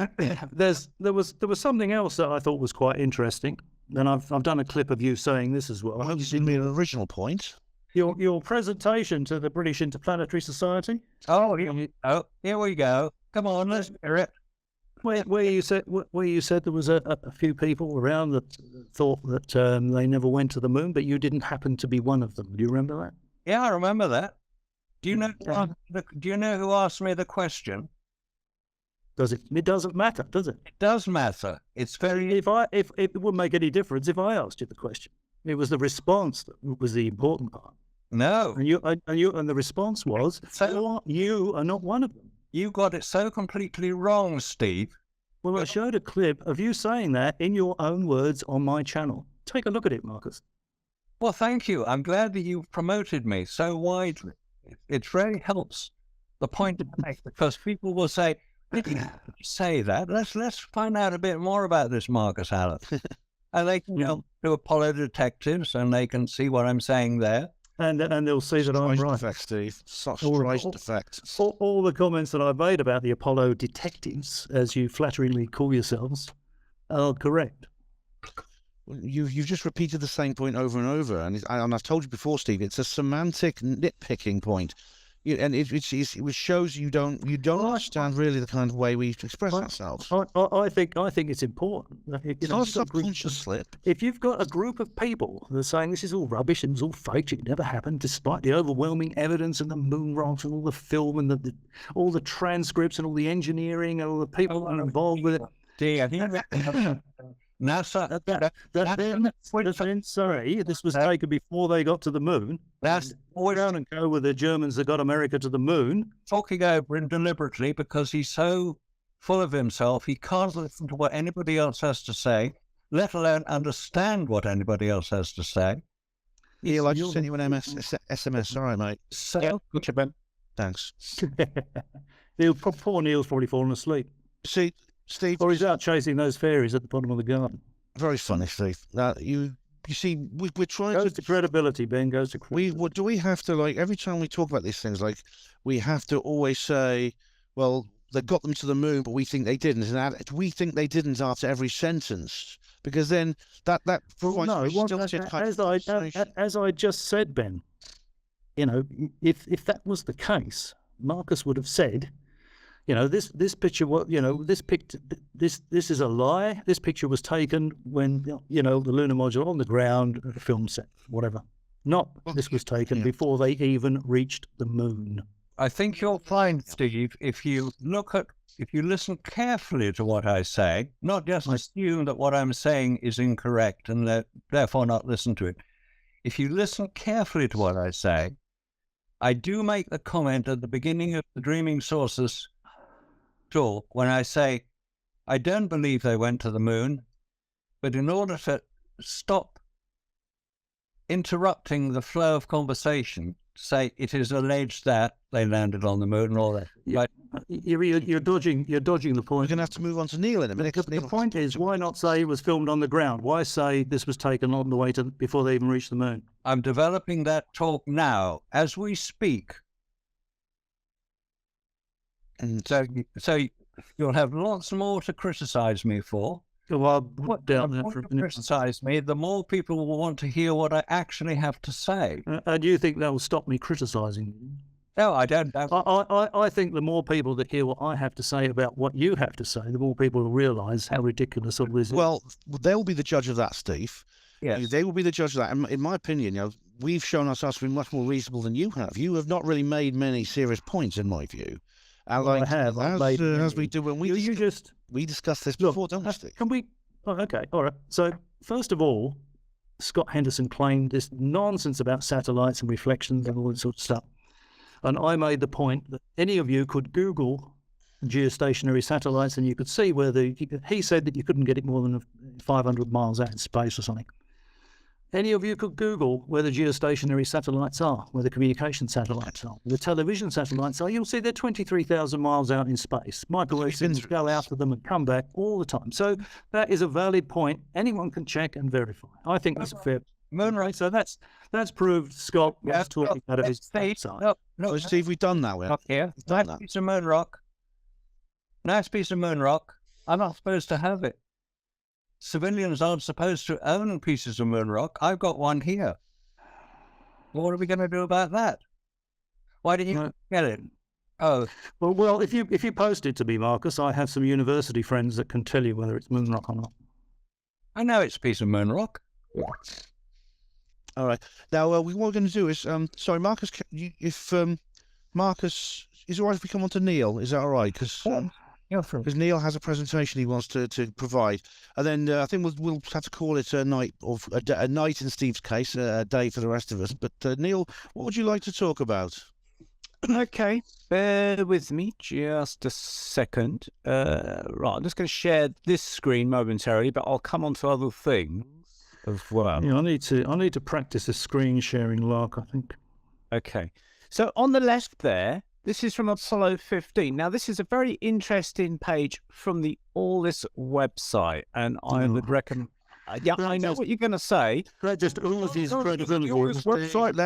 There was something else that I thought was quite interesting, and I've done a clip of you saying this as well. I hope you didn't mean an original point. Your presentation to the British Interplanetary Society. Oh, here we go. Come on, let's hear it. Where you said there was a few people around that thought that they never went to the moon, but you didn't happen to be one of them. Do you remember that? Yeah, I remember that. Do you know who asked me the question? Does it? It doesn't matter, does it? It does matter. It's very. If it wouldn't make any difference if I asked you the question. It was the response that was the important part. No. And the response was, you are not one of them. You got it so completely wrong, Steve. Well, I showed a clip of you saying that in your own words on my channel. Take a look at it, Marcus. Well, thank you. I'm glad that you've promoted me so widely. It really helps the point to make, because people will say, did you say that? Let's find out a bit more about this, Marcus Allen. And they can go to Apollo Detectives, and they can see what I'm saying there. And they'll see that I'm right. Effect, Steve. Such effect. All the comments that I've made about the Apollo Detectives, as you flatteringly call yourselves, are correct. You've just repeated the same point over and over, and I've told you before, Steve. It's a semantic nitpicking point. And it shows you don't understand really the kind of way we express ourselves. I think it's important. It's not a subconscious slip. If you've got a group of people that are saying this is all rubbish and it's all fake, it never happened, despite the overwhelming evidence and the moon rocks and all the film and all the transcripts and all the engineering and all the people that are involved with it. NASA. Sorry, this was taken before they got to the moon. That's down and go with the Germans that got America to the moon. Talking over him deliberately, because he's so full of himself, he can't listen to what anybody else has to say, let alone understand what anybody else has to say. Neil, I just sent you an SMS. Sorry, mate. Good job, Ben. Thanks. Poor Neil's probably fallen asleep. See, Steve, or he's out chasing those fairies at the bottom of the garden. Very funny, Steve. You see, we're trying goes to credibility, Ben. Goes to credibility. Do we have to, like, every time we talk about these things, like, we have to always say, well, they got them to the moon, but we think they didn't. And we think they didn't after every sentence, because then that as I just said, Ben, if that was the case, Marcus would have said, this picture, this is a lie. This picture was taken when, the lunar module on the ground, a film set, whatever. This was taken before they even reached the moon. I think you'll find, Steve, if you listen carefully to what I say, not just assume that what I'm saying is incorrect and therefore not listen to it. If you listen carefully to what I say, I do make the comment at the beginning of the Dreaming Sources talk when I say, I don't believe they went to the moon, but in order to stop interrupting the flow of conversation, say it is alleged that they landed on the moon and all that. Yeah. You're dodging the point. We're going to have to move on to Neil in a minute. The point is, why not say it was filmed on the ground? Why say this was taken on the way before they even reached the moon? I'm developing that talk now as we speak. And so you'll have lots more to criticize me for. Well, I'll down there for a minute. Criticize me, the more people will want to hear what I actually have to say. And you think that will stop me criticizing you? No, I don't. I think the more people that hear what I have to say about what you have to say, the more people will realise how ridiculous all this is. Well, they'll be the judge of that, Steve. Yes. They will be the judge of that. And in my opinion, we've shown ourselves to be much more reasonable than you have. You have not really made many serious points, in my view. And I have. as we do when we we discussed this before, don't we, Steve? Can we? Oh, okay, all right. So first of all, Scott Henderson claimed this nonsense about satellites and reflections and all that sort of stuff. And I made the point that any of you could Google geostationary satellites and you could see where he said that you couldn't get it more than 500 miles out in space or something. Any of you could Google where the geostationary satellites are, where the communication satellites are, the television satellites are. You'll see they're 23,000 miles out in space. Microwave signals go out of them and come back all the time. So that is a valid point. Anyone can check and verify. I think that's a fair Moon rock. So that's proved Scott was talking out of his side. No, Steve, we've done that. Rock here. Nice piece of moon rock. Nice piece of moon rock. I'm not supposed to have it. Civilians aren't supposed to own pieces of moon rock. I've got one here. What are we going to do about that? Why didn't you get it? Oh, well, if you post it to me, Marcus, I have some university friends that can tell you whether it's moon rock or not. I know it's a piece of moon rock. All right. Now, what we're going to do is, sorry, Marcus, Marcus, is it all right if we come on to Neil? Is that all right? Because Neil has a presentation he wants to provide. And then I think we'll have to call it a night, or a night in Steve's case, a day for the rest of us. But Neil, what would you like to talk about? Okay, bear with me just a second. Right, I'm just going to share this screen momentarily, but I'll come on to other things as well. Yeah, I need to practice a screen sharing lark, I think. Okay, so on the left there, this is from Apollo 15. Now, this is a very interesting page from the All This website, and I would recommend. Yeah, I know what you're going to say. That just oozes credibility. The All This website,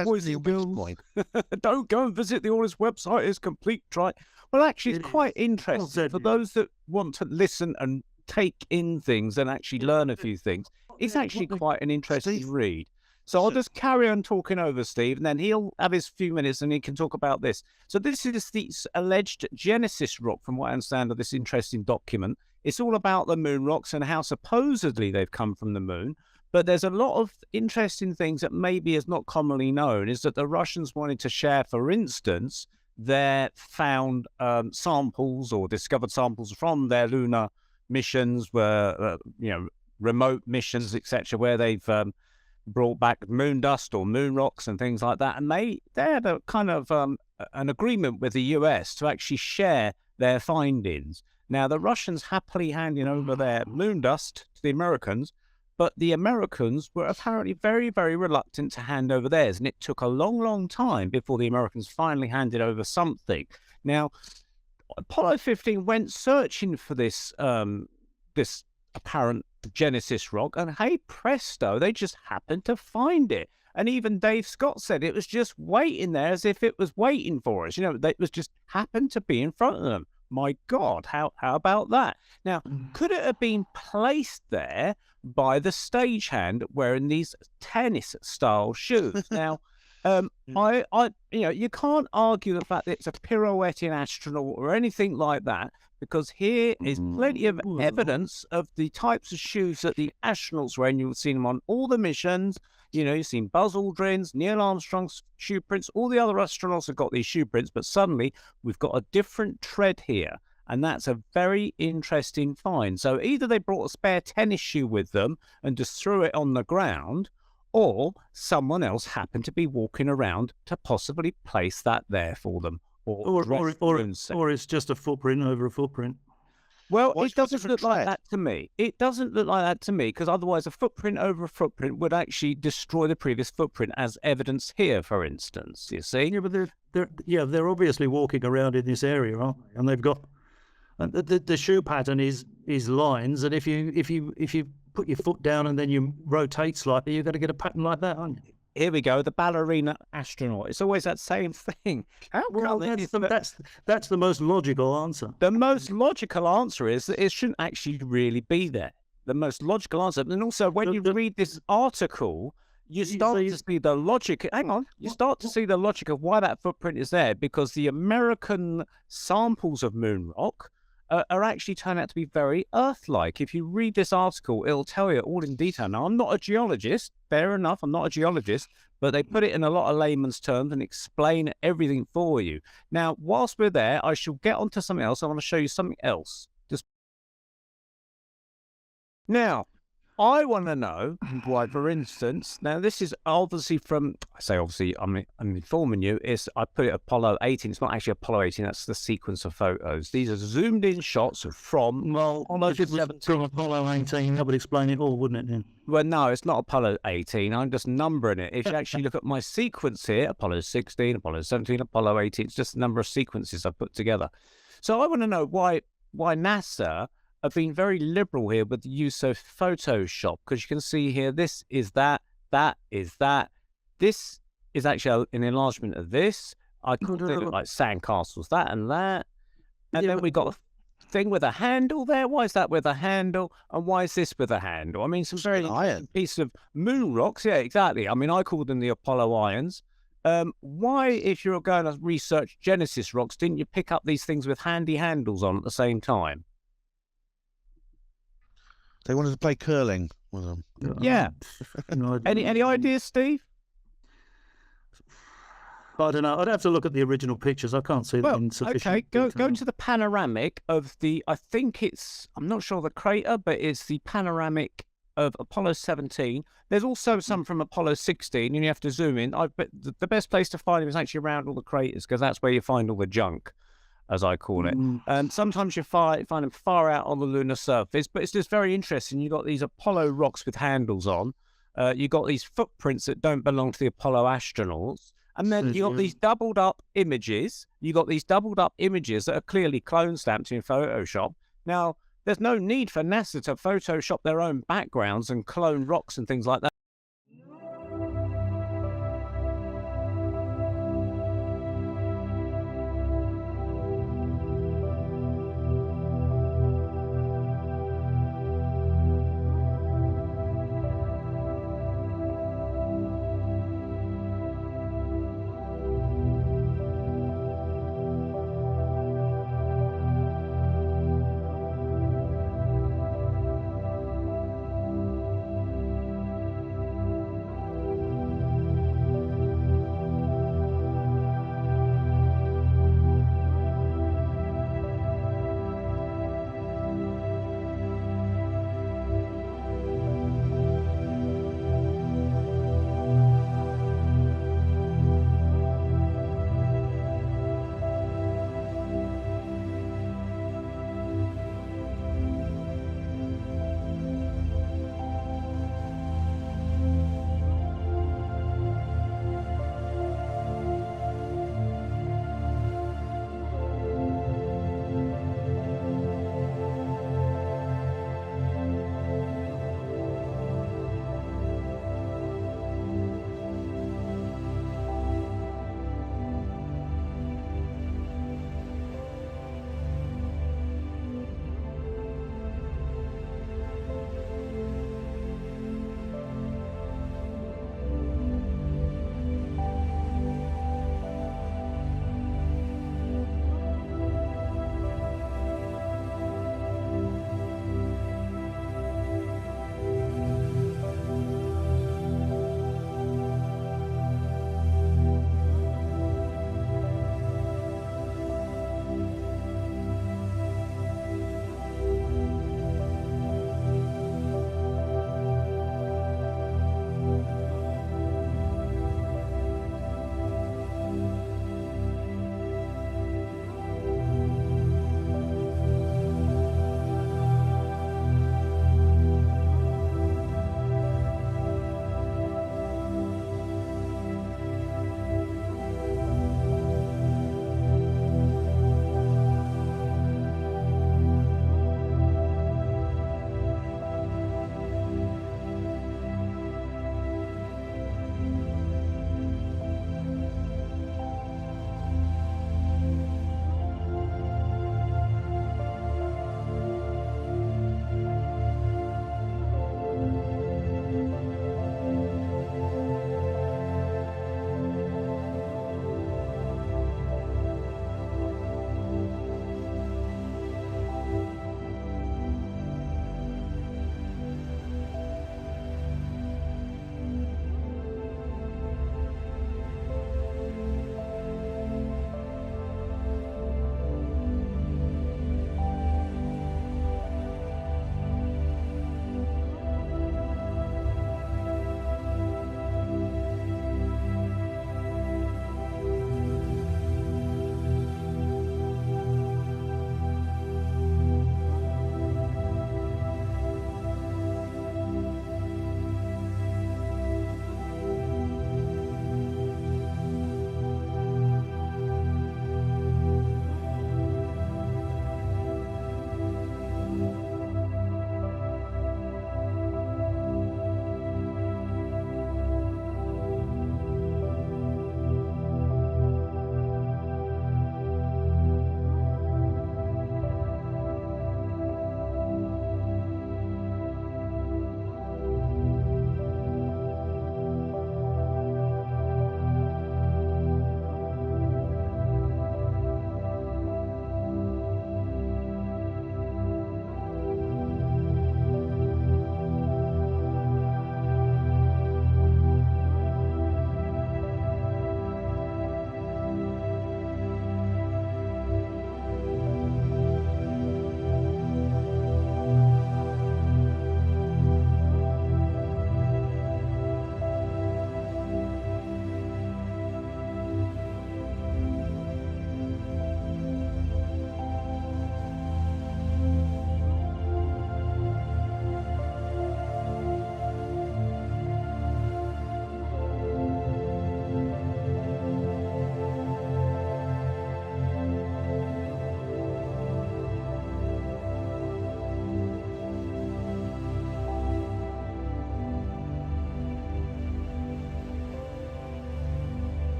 don't go and visit the All This website. It's complete try. Well, actually, it's quite interesting for those that want to listen and take in things and actually learn a few things. It's actually quite an interesting read. So I'll just carry on talking over Steve, and then he'll have his few minutes and he can talk about this. So this is the alleged Genesis rock, from what I understand of this interesting document. It's all about the moon rocks and how supposedly they've come from the moon. But there's a lot of interesting things that maybe is not commonly known, is that the Russians wanted to share, for instance, their found samples or discovered samples from their lunar missions, where, remote missions, etc., where they've brought back moon dust or moon rocks and things like that. And they had a kind of an agreement with the US to actually share their findings. Now, the Russians happily handing over their moon dust to the Americans, but the Americans were apparently very, very reluctant to hand over theirs. And it took a long, long time before the Americans finally handed over something. Now, Apollo 15 went searching for this this apparent Genesis rock, and hey presto, they just happened to find it. And even Dave Scott said it was just waiting there, as if it was waiting for us. It was just happened to be in front of them. My God, how about that? Now, could it have been placed there by the stagehand wearing these tennis-style shoes? Now, you can't argue the fact that it's a pirouetting astronaut or anything like that, because here is plenty of evidence of the types of shoes that the astronauts wear, and you've seen them on all the missions. You've seen Buzz Aldrin's, Neil Armstrong's shoe prints. All the other astronauts have got these shoe prints, but suddenly we've got a different tread here, and that's a very interesting find. So either they brought a spare tennis shoe with them and just threw it on the ground, or someone else happened to be walking around to possibly place that there for them. Or it's just a footprint over a footprint. Well, it doesn't look like that to me. It doesn't look like that to me, because otherwise a footprint over a footprint would actually destroy the previous footprint, as evidence here, for instance. You see? Yeah, but they're obviously walking around in this area, aren't they? And they've got the shoe pattern is lines, and if you put your foot down and then you rotate slightly, you're going to get a pattern like that, aren't you? Here we go, the ballerina astronaut. It's always that same thing. That's the most logical answer. The most logical answer is that it shouldn't actually really be there. The most logical answer. And also, when you read this article, you start to see the logic. Hang on, you start to see the logic of why that footprint is there, because the American samples of moon rock are actually turned out to be very Earth-like. If you read this article, it'll tell you all in detail. Now, I'm not a geologist, fair enough, I'm not a geologist, but they put it in a lot of layman's terms and explain everything for you. Now, whilst we're there, I shall get onto something else. I want to show you something else. Now, I want to know why, for instance, now this is obviously from, I say obviously, I'm informing you, I put it Apollo 18. It's not actually Apollo 18, that's the sequence of photos. These are zoomed in shots from Apollo 17. From Apollo 18, that would explain it all, wouldn't it then? Well, no, it's not Apollo 18. I'm just numbering it. If you actually look at my sequence here, Apollo 16, Apollo 17, Apollo 18, it's just a number of sequences I've put together. So I want to know why NASA have been very liberal here with the use of Photoshop, because you can see here, this is that, that is that. This is actually an enlargement of this. I could look like sandcastles, that and that. And then we got a thing with a handle there. Why is that with a handle? And why is this with a handle? I mean, some very piece of moon rocks. Yeah, exactly. I mean, I call them the Apollo ions. Why, if you're going to research Genesis rocks, didn't you pick up these things with handy handles on at the same time? They wanted to play curling with them. Yeah. Any ideas, Steve? I don't know. I'd have to look at the original pictures. I can't see them in sufficient detail. Go detail. into the panoramic of the, I think it's, I'm not sure the crater, but it's the panoramic of Apollo 17. There's also some from Apollo 16, and you have to zoom in. But the best place to find them is actually around all the craters, because that's where you find all the junk, as I call it. Sometimes you find them far out on the lunar surface, but it's just very interesting. You've got these Apollo rocks with handles on. You've got these footprints that don't belong to the Apollo astronauts. And then you've got these doubled up images. You've got these doubled up images that are clearly clone stamped in Photoshop. Now, there's no need for NASA to Photoshop their own backgrounds and clone rocks and things like that.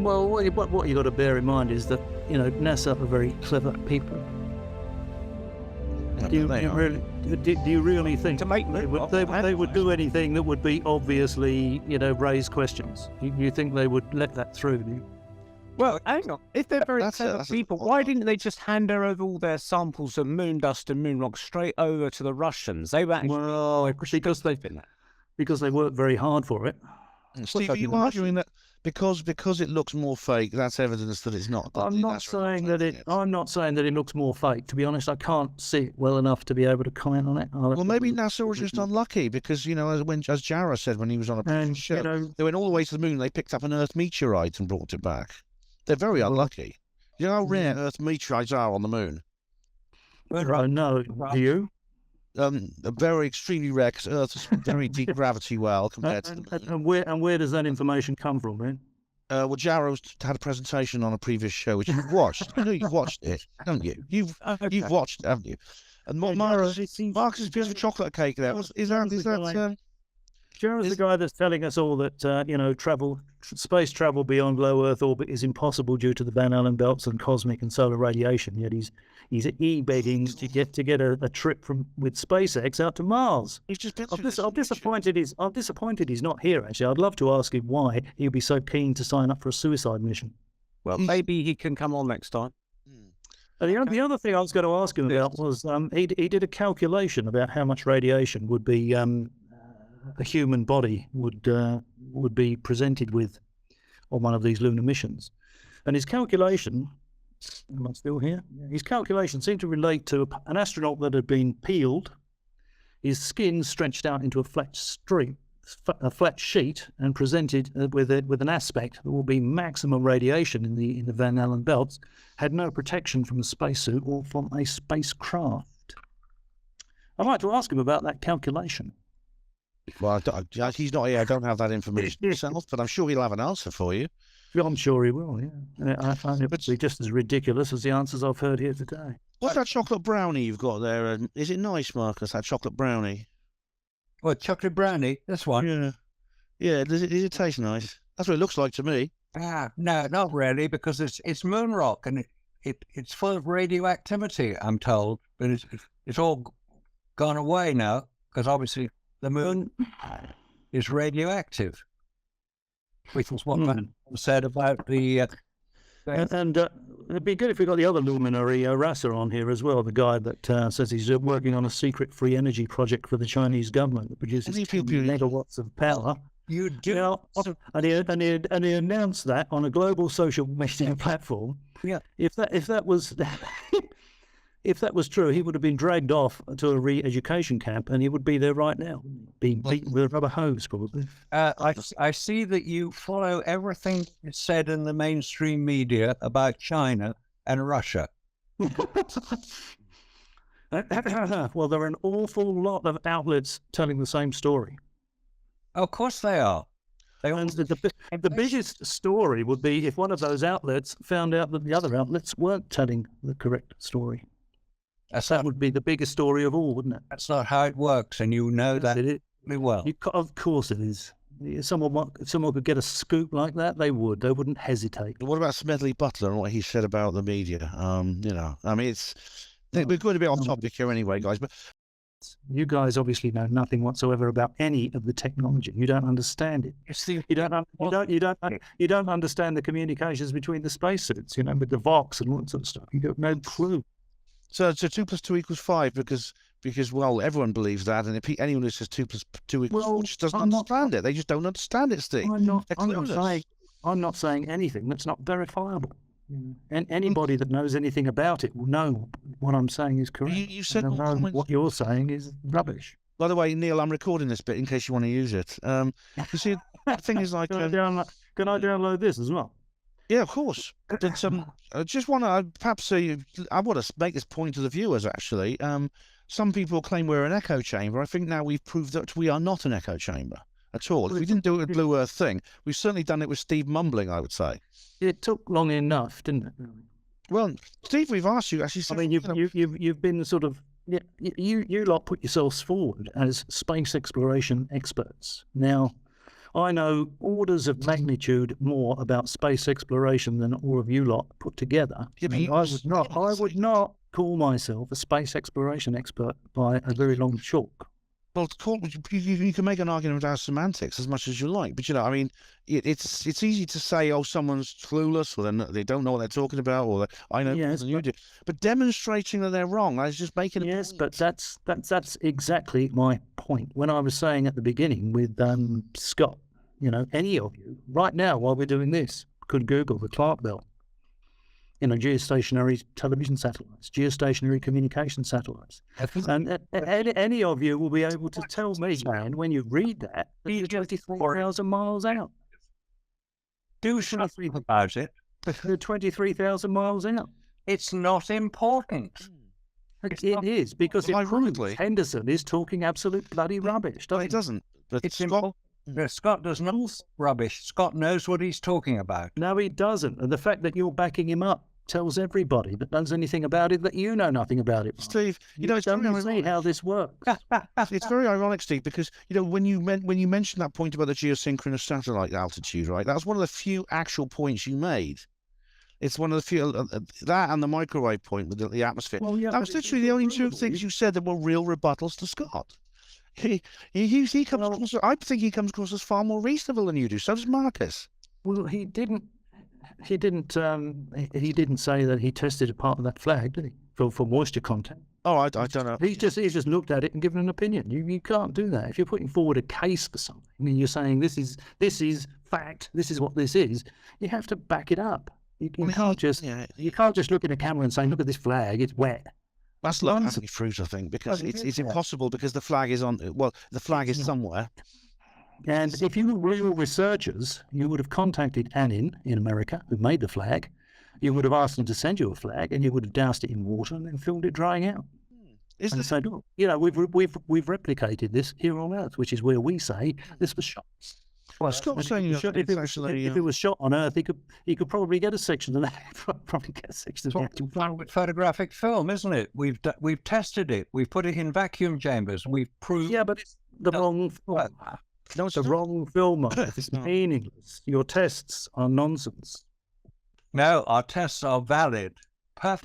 Well, what you got to bear in mind is that, you know, NASA are very clever people. Do you really think To make they would do anything that would be obviously, you know, raise questions? You think they would let that through? Do you? Well, hang on. If they're very That's clever a people, why didn't they just hand over all their samples of moon dust and moon rock straight over to the Russians? They were actually Well, because they work very hard for it. Steve, are you arguing that because it looks more fake, that's evidence that it's not? I'm not saying that it looks more fake. To be honest, I can't see it well enough to be able to comment on it. Well, maybe NASA was just unlucky because, you know, as Jarrah said when he was on a previous show, you know, they went all the way to the moon. They picked up an Earth meteorite and brought it back. They're very unlucky. You know how rare Earth meteorites are on the moon? no, do you? Very extremely rare because Earth is very deep gravity well compared to the moon. And where does that information come from, man? Well, Jarrah had a presentation on a previous show which you've watched. I know you've watched it, haven't you? You've watched it, haven't you? And Marcus's piece of chocolate cake there. Is that Jarrah's the guy that's telling us all that you know, space travel beyond low Earth orbit is impossible due to the Van Allen belts and cosmic and solar radiation. Yet he's e-begging to get a trip with SpaceX out to Mars. He's just been I'm disappointed he's not here. Actually, I'd love to ask him why he'd be so keen to sign up for a suicide mission. Well, maybe he can come on next time. And the other thing I was going to ask him about was he did a calculation about how much radiation would be a human body would be presented with on one of these lunar missions, and his calculation. Am I still here? His calculation seemed to relate to an astronaut that had been peeled, his skin stretched out into a flat sheet, and presented with an aspect that will be maximum radiation in the Van Allen belts, had no protection from a spacesuit or from a spacecraft. I'd like to ask him about that calculation. Well, he's not here. I don't have that information myself, but I'm sure he'll have an answer for you. I'm sure he will, yeah. I find it to be just as ridiculous as the answers I've heard here today. What's that chocolate brownie you've got there? Is it nice, Marcus, that chocolate brownie? Well, chocolate brownie, this one. Yeah. Yeah, does it taste nice? That's what it looks like to me. No, not really, because it's moon rock and it's full of radioactivity, I'm told. But it's all gone away now, because obviously the moon is radioactive. Which was what man said about the... And it'd be good if we got the other luminary, Rasa, on here as well, the guy that says he's working on a secret free energy project for the Chinese government that produces 10 megawatts of power. You do. You know, and he announced that on a global social media platform. Yeah. If that was if that was true, he would have been dragged off to a re-education camp, and he would be there right now, being beaten with a rubber hose, probably. I see that you follow everything said in the mainstream media about China and Russia. Well, there are an awful lot of outlets telling the same story. Of course they are. And the biggest story would be if one of those outlets found out that the other outlets weren't telling the correct story. That would be the biggest story of all, wouldn't it? That's not how it works, and you know that really well. Of course it is. If someone could get a scoop like that, they would. They wouldn't hesitate. What about Smedley Butler and what he said about the media? You know, I mean, we're going to be off topic here anyway, guys. But you guys obviously know nothing whatsoever about any of the technology. You don't understand it. You don't understand the communications between the spacesuits. You know, with the Vox and all that sort of stuff. You got no clue. So 2 + 2 = 5 because well, everyone believes that, and if anyone who says 2 + 2 = 4 just doesn't understand it. They just don't understand it, Steve. I'm not saying anything that's not verifiable. And anybody that knows anything about it will know what I'm saying is correct. You said what you're saying is rubbish. By the way, Neil, I'm recording this bit in case you want to use it. You see, the thing is like, can I download this as well? Yeah, of course. I just want to perhaps I want to make this point to the viewers. Actually, some people claim we're an echo chamber. I think now we've proved that we are not an echo chamber at all. If we didn't do a Blue Earth thing, we've certainly done it with Steve Mumbling, I would say. It took long enough, didn't it? Well, Steve, we've asked you actually. I mean, you've been sort of you lot put yourselves forward as space exploration experts. Now, I know orders of magnitude more about space exploration than all of you lot put together. Yeah, but I would not call myself a space exploration expert by a very long chalk. Well, you can make an argument about semantics as much as you like, but I mean, it's easy to say, oh, someone's clueless, or they don't know what they're talking about, or I know more than you do. But demonstrating that they're wrong, I was just making a point. But that's exactly my point. When I was saying at the beginning with Scott, any of you right now while we're doing this could Google the Clark belt. Geostationary television satellites, geostationary communication satellites. And any of you will be able to tell me, man, when you read that you're 23,000 miles out. Do something about it. You're 23,000 miles out. It's not important. It is, because ironically, Henderson is talking absolute bloody rubbish. It doesn't. But it's important. Scott does not rubbish. Scott knows what he's talking about. No, he doesn't. And the fact that you're backing him up tells everybody that knows anything about it that you know nothing about it. Steve, it's very ironic how this works. It's very ironic, Steve, because when you mentioned that point about the geosynchronous satellite altitude, right? That was one of the few actual points you made. It's one of the few that and the microwave point with the atmosphere. Well, yeah, that was literally the only two things you said that were real rebuttals to Scott. He comes across. I think he comes across as far more reasonable than you do. So does Marcus. Well, he didn't say that he tested a part of that flag, did he? For moisture content. Oh, I don't know. He's just looked at it and given an opinion. You can't do that. If you're putting forward a case for something and you're saying this is fact, this is what this is, you have to back it up. You can't just look at a camera and say, look at this flag, it's wet. That's low-hanging fruit, I think, because it's impossible because the flag is the flag is somewhere. And if you were real researchers, you would have contacted Annin in America, who made the flag. You would have asked them to send you a flag, and you would have doused it in water and then filmed it drying out. And said, look, we've replicated this here on Earth, which is where we say this was shot. Well, Scott was saying if it was shot on Earth, he could probably get a section of that. Probably get a section of the actual with photographic film, isn't it? We've tested it. We've put it in vacuum chambers. We've proved. Yeah, but it's the wrong film. No, it's the wrong film. It's meaningless. Your tests are nonsense. No, our tests are valid. Perfect.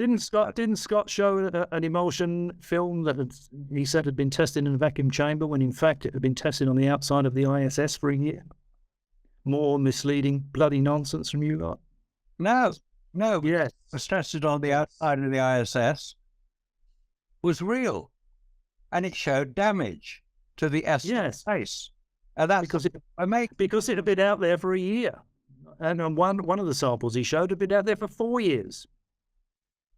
Didn't Scott show an emulsion film that he said had been tested in a vacuum chamber when in fact it had been tested on the outside of the ISS for a year? More misleading bloody nonsense from you lot. No. Yes. It was tested on the outside of the ISS. Was real. And it showed damage to the space. And that's because it had been out there for a year. And on one of the samples he showed had been out there for 4 years.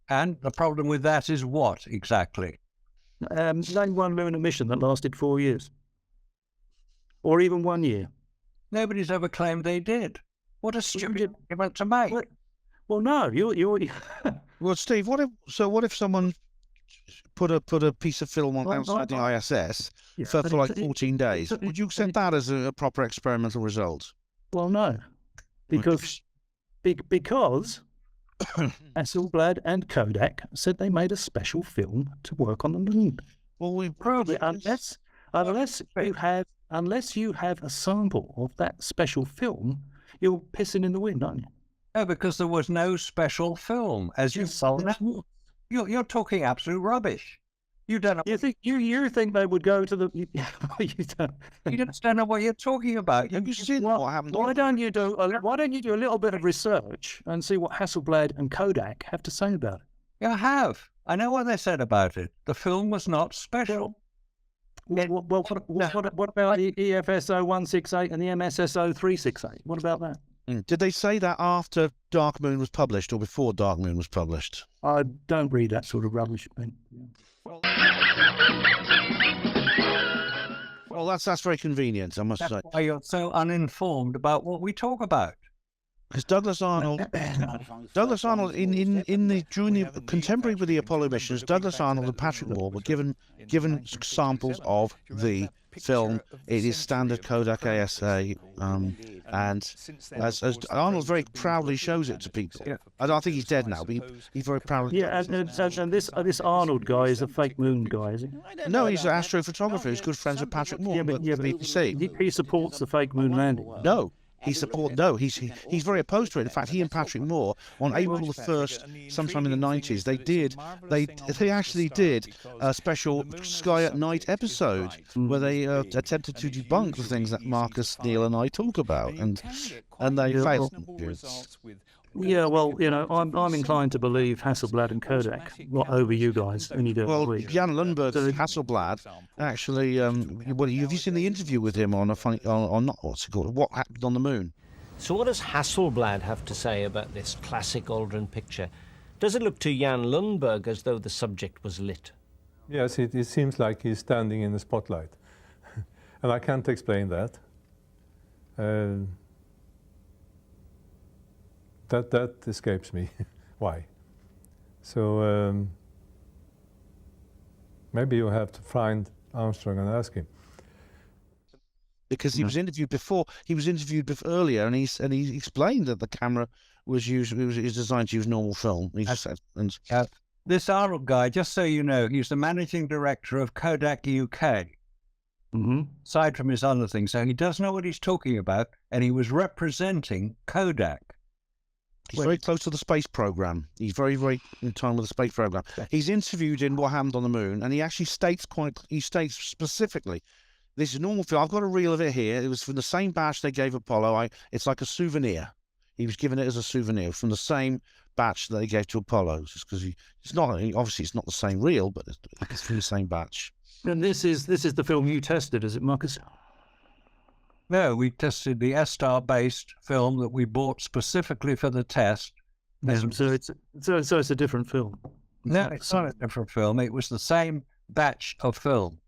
And the problem with that is what exactly? Name one lunar mission that lasted 4 years. Or even 1 year. Nobody's ever claimed they did. What a stupid argument to make. Well, no, you're Well, Steve, what if someone put a piece of film on outside the ISS for like 14 days? Would you accept that as a proper experimental result? Well, no. Because Hasselblad and Kodak said they made a special film to work on the moon. Well, we probably unless you have a sample of that special film, you're pissing in the wind, aren't you? No, because there was no special film, as you said. You're talking absolute rubbish. You don't know. You think they would go to the? You don't know what you're talking about. You've seen what happened. Why don't you do a little bit of research and see what Hasselblad and Kodak have to say about it? Yeah, I have. I know what they said about it. The film was not special. What about the EFSO 168 and the MSSO 368? What about that? Did they say that after Dark Moon was published or before Dark Moon was published? I don't read that sort of rubbish. Well, that's very convenient, I must say. That's why you're so uninformed about what we talk about. Because Douglas Arnold, during the contemporary with the Apollo missions, Douglas Arnold and Patrick Moore were given samples of the film. It is standard Kodak ASA, and as Arnold very proudly shows it to people. Yeah. I think he's dead now, but he very proudly. Yeah, and this Arnold guy is a fake moon guy, is he? No, he's an astrophotographer who's good friends with Patrick Moore. But BBC. He supports the fake moon landing. No. He's very opposed to it. In fact, he and Patrick Moore on April the 1st, sometime in the 90s, they actually did a special Sky at Night episode where they attempted to debunk the things that Marcus, Neil, and I talk about, and they failed. Yeah, well, I'm inclined to believe Hasselblad and Kodak over you guys any day of the Well, week. Jan Lundberg, Hasselblad, actually, have you seen the interview with him on what's it called? What Happened on the Moon? So what does Hasselblad have to say about this classic Aldrin picture? Does it look to Jan Lundberg as though the subject was lit? Yes, it seems like he's standing in the spotlight. And I can't explain that. That escapes me. Why? So maybe you have to find Armstrong and ask him. Because he was interviewed before. He was interviewed earlier, and he explained that the camera was designed to use normal film. He just said, This Arnold guy, just so you know, he's the managing director of Kodak UK. Aside from his other things, so he does know what he's talking about, and he was representing Kodak. He's very close to the space program. He's very, very in time with the space program. He's interviewed in What Happened on the Moon, and he actually states specifically, this is normal film. I've got a reel of it here. It was from the same batch they gave Apollo. It's like a souvenir. He was given it as a souvenir from the same batch that they gave to Apollo. Just because obviously it's not the same reel, but it's from the same batch. And this is the film you tested, is it, Marcus? No, we tested the S-Star-based film that we bought specifically for the test. So it's a different film. No, it's not a different film. It was the same batch of film.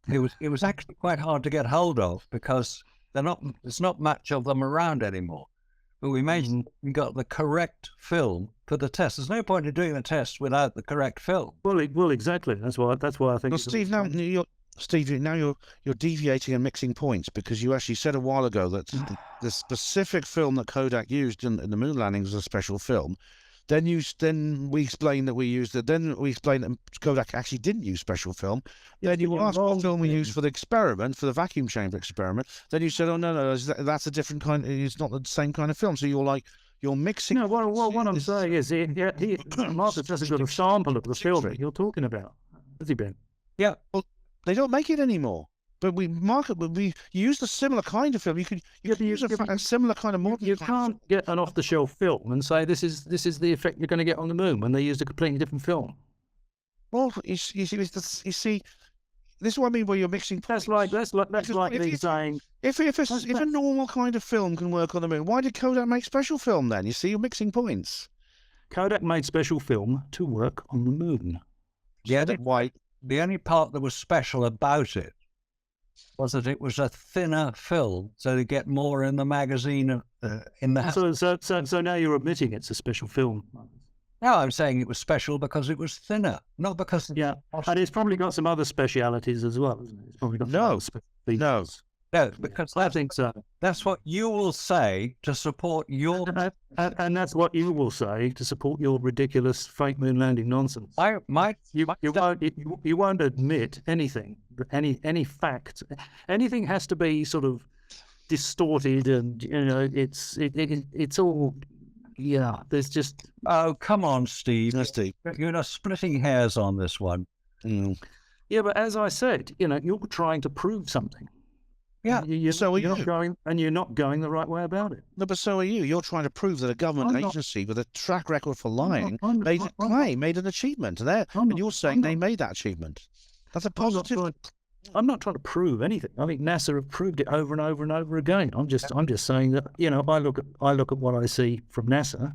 It was actually quite hard to get hold of because there's not much of them around anymore. But we got the correct film for the test. There's no point in doing the test without the correct film. Well, exactly. That's why I think. Well, Steve, now you're deviating and mixing points, because you actually said a while ago that the specific film that Kodak used in the moon landing was a special film. Then we explained that Kodak actually didn't use special film. Then you asked what film we used for the experiment, for the vacuum chamber experiment. Then you said, oh no, that's a different kind. It's not the same kind of film. So you're mixing. No, what I'm saying is, Marcus hasn't got a sample of the film that you're talking about, has he, Ben? Yeah. Well, they don't make it anymore. But we used a similar kind of film. You could use a similar kind of modern. You can't get an off-the-shelf film and say this is the effect you're going to get on the moon when they used a completely different film. Well, you see, this is what I mean. Where you're mixing. That's like me saying if a normal kind of film can work on the moon, why did Kodak make special film then? You see, you're mixing points. Kodak made special film to work on the moon. Yeah, the only part that was special about it was that it was a thinner film, so they get more in the magazine in the. So now you're admitting it's a special film. No, I'm saying it was special because it was thinner, not because. Yeah, and it's probably got some other specialities as well, isn't it? It's probably got No, because I think so. That's what you will say to support your. And that's what you will say to support your ridiculous fake moon landing nonsense. You won't admit anything, any fact. Anything has to be sort of distorted, and it's all. Yeah, there's just. Oh, come on, Steve. No, Steve. You're not splitting hairs on this one. Mm. Yeah, but as I said, you're trying to prove something. Yeah, you're not going the right way about it. No, but so are you. You're trying to prove that a government agency with a track record for lying made an achievement. And you're saying they made that achievement. That's a positive. I'm not trying to prove anything. I think NASA have proved it over and over and over again. I'm just saying that I look at what I see from NASA,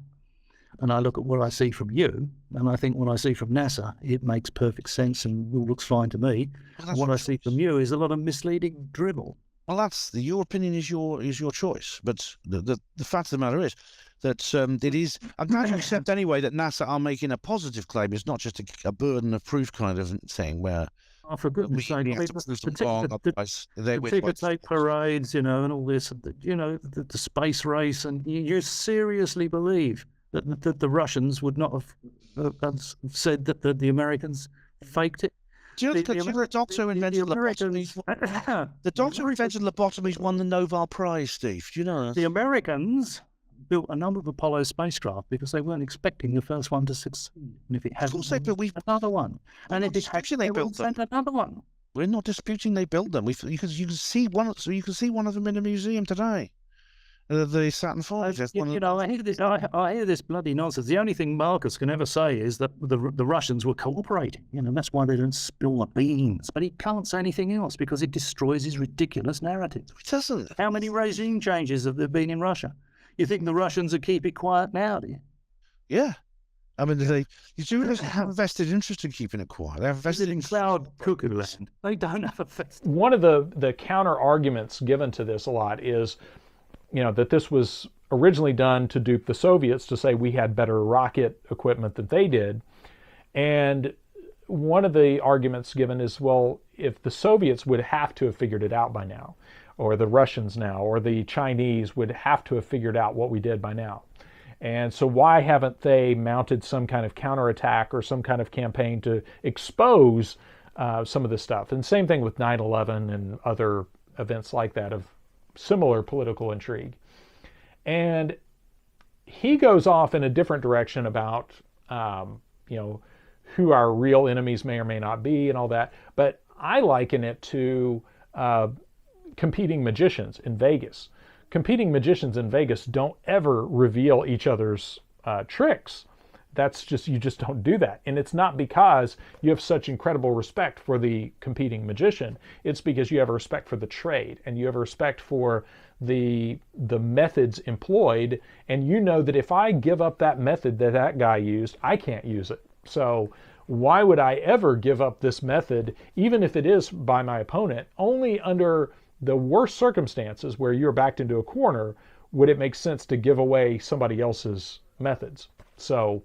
and I look at what I see from you, and I think what I see from NASA, it makes perfect sense and looks fine to me. What I see from you is a lot of misleading dribble. Well, that's your opinion is your choice, but the fact of the matter is that it is. I'm glad you accept anyway that NASA are making a positive claim. It's not just a burden of proof kind of thing where for goodness sake, the ticker tape parades, you know, and all this, you know, the space race, and you seriously believe that the Russians would not have said that the Americans faked it? Do you know the doctor who invented lobotomies? The doctor who invented lobotomies won the Nobel Prize, Steve. Do you know that? The Americans built a number of Apollo spacecraft because they weren't expecting the first one to succeed. And if it hasn't, another one. And if it has, they built another one. We're not disputing they built them. You can see one. So you can see one of them in a museum today. The Saturn V. You know, I hear this bloody nonsense. The only thing Marcus can ever say is that the Russians were cooperating. You know, that's why they don't spill the beans. But he can't say anything else because it destroys his ridiculous narrative. It doesn't. How many regime changes have there been in Russia? You think the Russians would keep it quiet now, do you? Yeah. I mean, you do have a vested interest in keeping it quiet. They have a vested in cloud cuckoo land. They don't have a vested. One of the counter arguments given to this a lot is, you know, that this was originally done to dupe the Soviets, to say we had better rocket equipment than they did. And one of the arguments given is, well, if the Soviets would have to have figured it out by now, or the Russians now, or the Chinese would have to have figured out what we did by now. And so why haven't they mounted some kind of counterattack or some kind of campaign to expose some of this stuff? And same thing with 9/11 and other events like that of similar political intrigue. And he goes off in a different direction about, you know, who our real enemies may or may not be and all that. But I liken it to competing magicians in Vegas. Competing magicians in Vegas don't ever reveal each other's tricks. That's just, you just don't do that. And it's not because you have such incredible respect for the competing magician. It's because you have a respect for the trade, and you have a respect for the methods employed. And you know that if I give up that method that guy used, I can't use it. So why would I ever give up this method, even if it is by my opponent? Only under the worst circumstances where you're backed into a corner would it make sense to give away somebody else's methods. So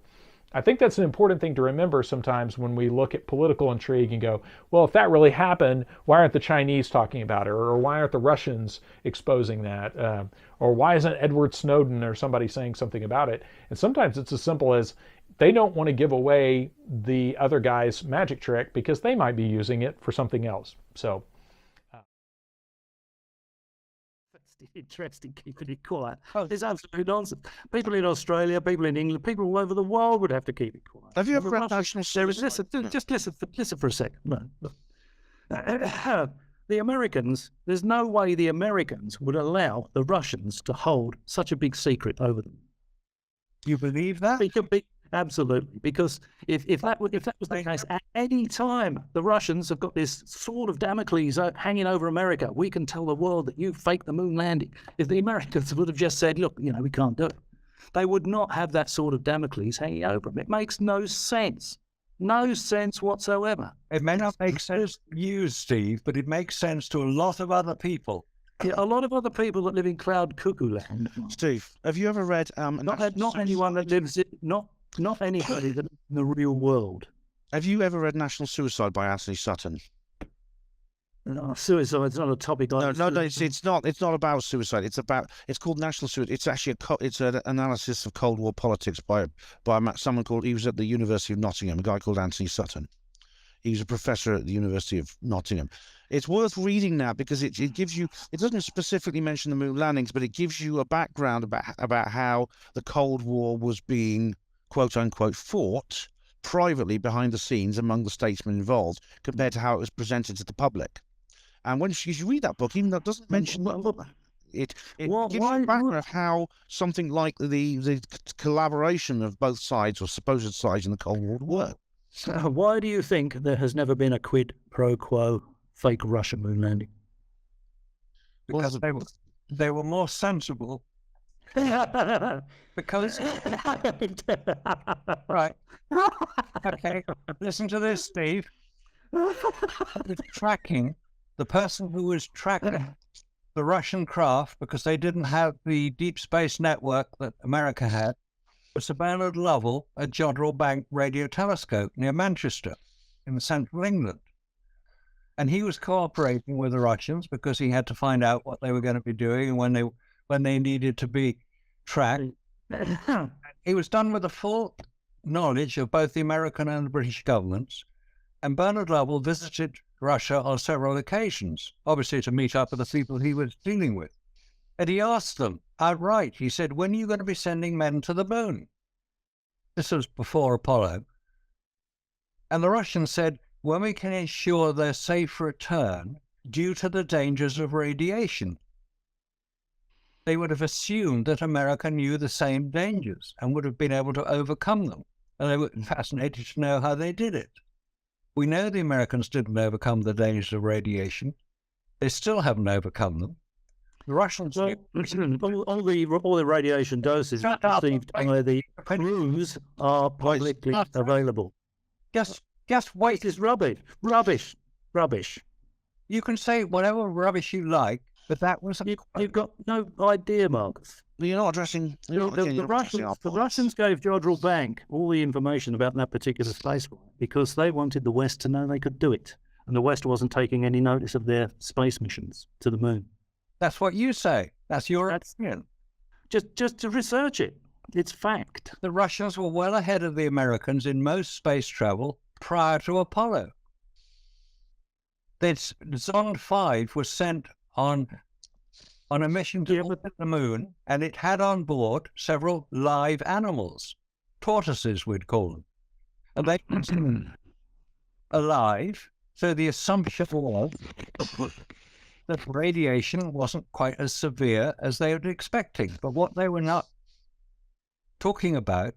I think that's an important thing to remember sometimes when we look at political intrigue and go, well, if that really happened, why aren't the Chinese talking about it? Or why aren't the Russians exposing that? Or why isn't Edward Snowden or somebody saying something about it? And sometimes it's as simple as they don't want to give away the other guy's magic trick because they might be using it for something else. So interesting keeping it quiet. It's absolute nonsense. People in Australia, people in England, people all over the world would have to keep it quiet. Have you ever read national suicide? Just listen for a second. No. The Americans, there's no way the Americans would allow the Russians to hold such a big secret over them. You believe that? Absolutely, because if that was the case, at any time the Russians have got this sword of Damocles hanging over America, we can tell the world that you faked the moon landing. If the Americans would have just said, look, you know, we can't do it, they would not have that sword of Damocles hanging over them. It makes no sense. No sense whatsoever. It may not make sense to you, Steve, but it makes sense to a lot of other people. Yeah, a lot of other people that live in cloud cuckoo land. Steve, have you ever read not anyone that lives it, not anybody that in the real world. Have you ever read National Suicide by Anthony Sutton? No, suicide's not a topic. No, it's not. It's not about suicide. It's called National Suicide. It's actually it's an analysis of Cold War politics by someone called. He was at the University of Nottingham. A guy called Anthony Sutton. He was a professor at the University of Nottingham. It's worth reading now because it gives you. It doesn't specifically mention the moon landings, but it gives you a background about how the Cold War was being, quote unquote, fought privately behind the scenes among the statesmen involved compared to how it was presented to the public. And when you read that book, even though it doesn't mention it gives you a background of how something like the collaboration of both sides or supposed sides in the Cold War worked. So why do you think there has never been a quid pro quo fake Russian moon landing? Because they were more sensible. Because right, okay. Listen to this, Steve. The person who was tracking the Russian craft, because they didn't have the deep space network that America had, was Sir Bernard Lovell at Jodrell Bank Radio Telescope near Manchester, in the central England. And he was cooperating with the Russians because he had to find out what they were going to be doing and when they needed to be tracked. He was done with the full knowledge of both the American and the British governments. And Bernard Lovell visited Russia on several occasions, obviously to meet up with the people he was dealing with. And he asked them outright, he said, when are you going to be sending men to the moon? This was before Apollo. And the Russians said, when we can ensure their safe return due to the dangers of radiation. They would have assumed that America knew the same dangers and would have been able to overcome them. And they were fascinated to know how they did it. We know the Americans didn't overcome the dangers of radiation. They still haven't overcome them. The Russians... all the radiation doses received by the crews are publicly available. Just wait. This is rubbish. You can say whatever rubbish you like, but that was... You've got no idea, Marcus. You're not addressing... The Russians gave Jodrell Bank all the information about that particular spaceflight because they wanted the West to know they could do it. And the West wasn't taking any notice of their space missions to the moon. That's what you say. That's your opinion. Just to research it. It's fact. The Russians were well ahead of the Americans in most space travel prior to Apollo. Zond 5 was sent on a mission to the moon, and it had on board several live animals, tortoises we'd call them. And they were alive, so the assumption was that radiation wasn't quite as severe as they were expecting. But what they were not talking about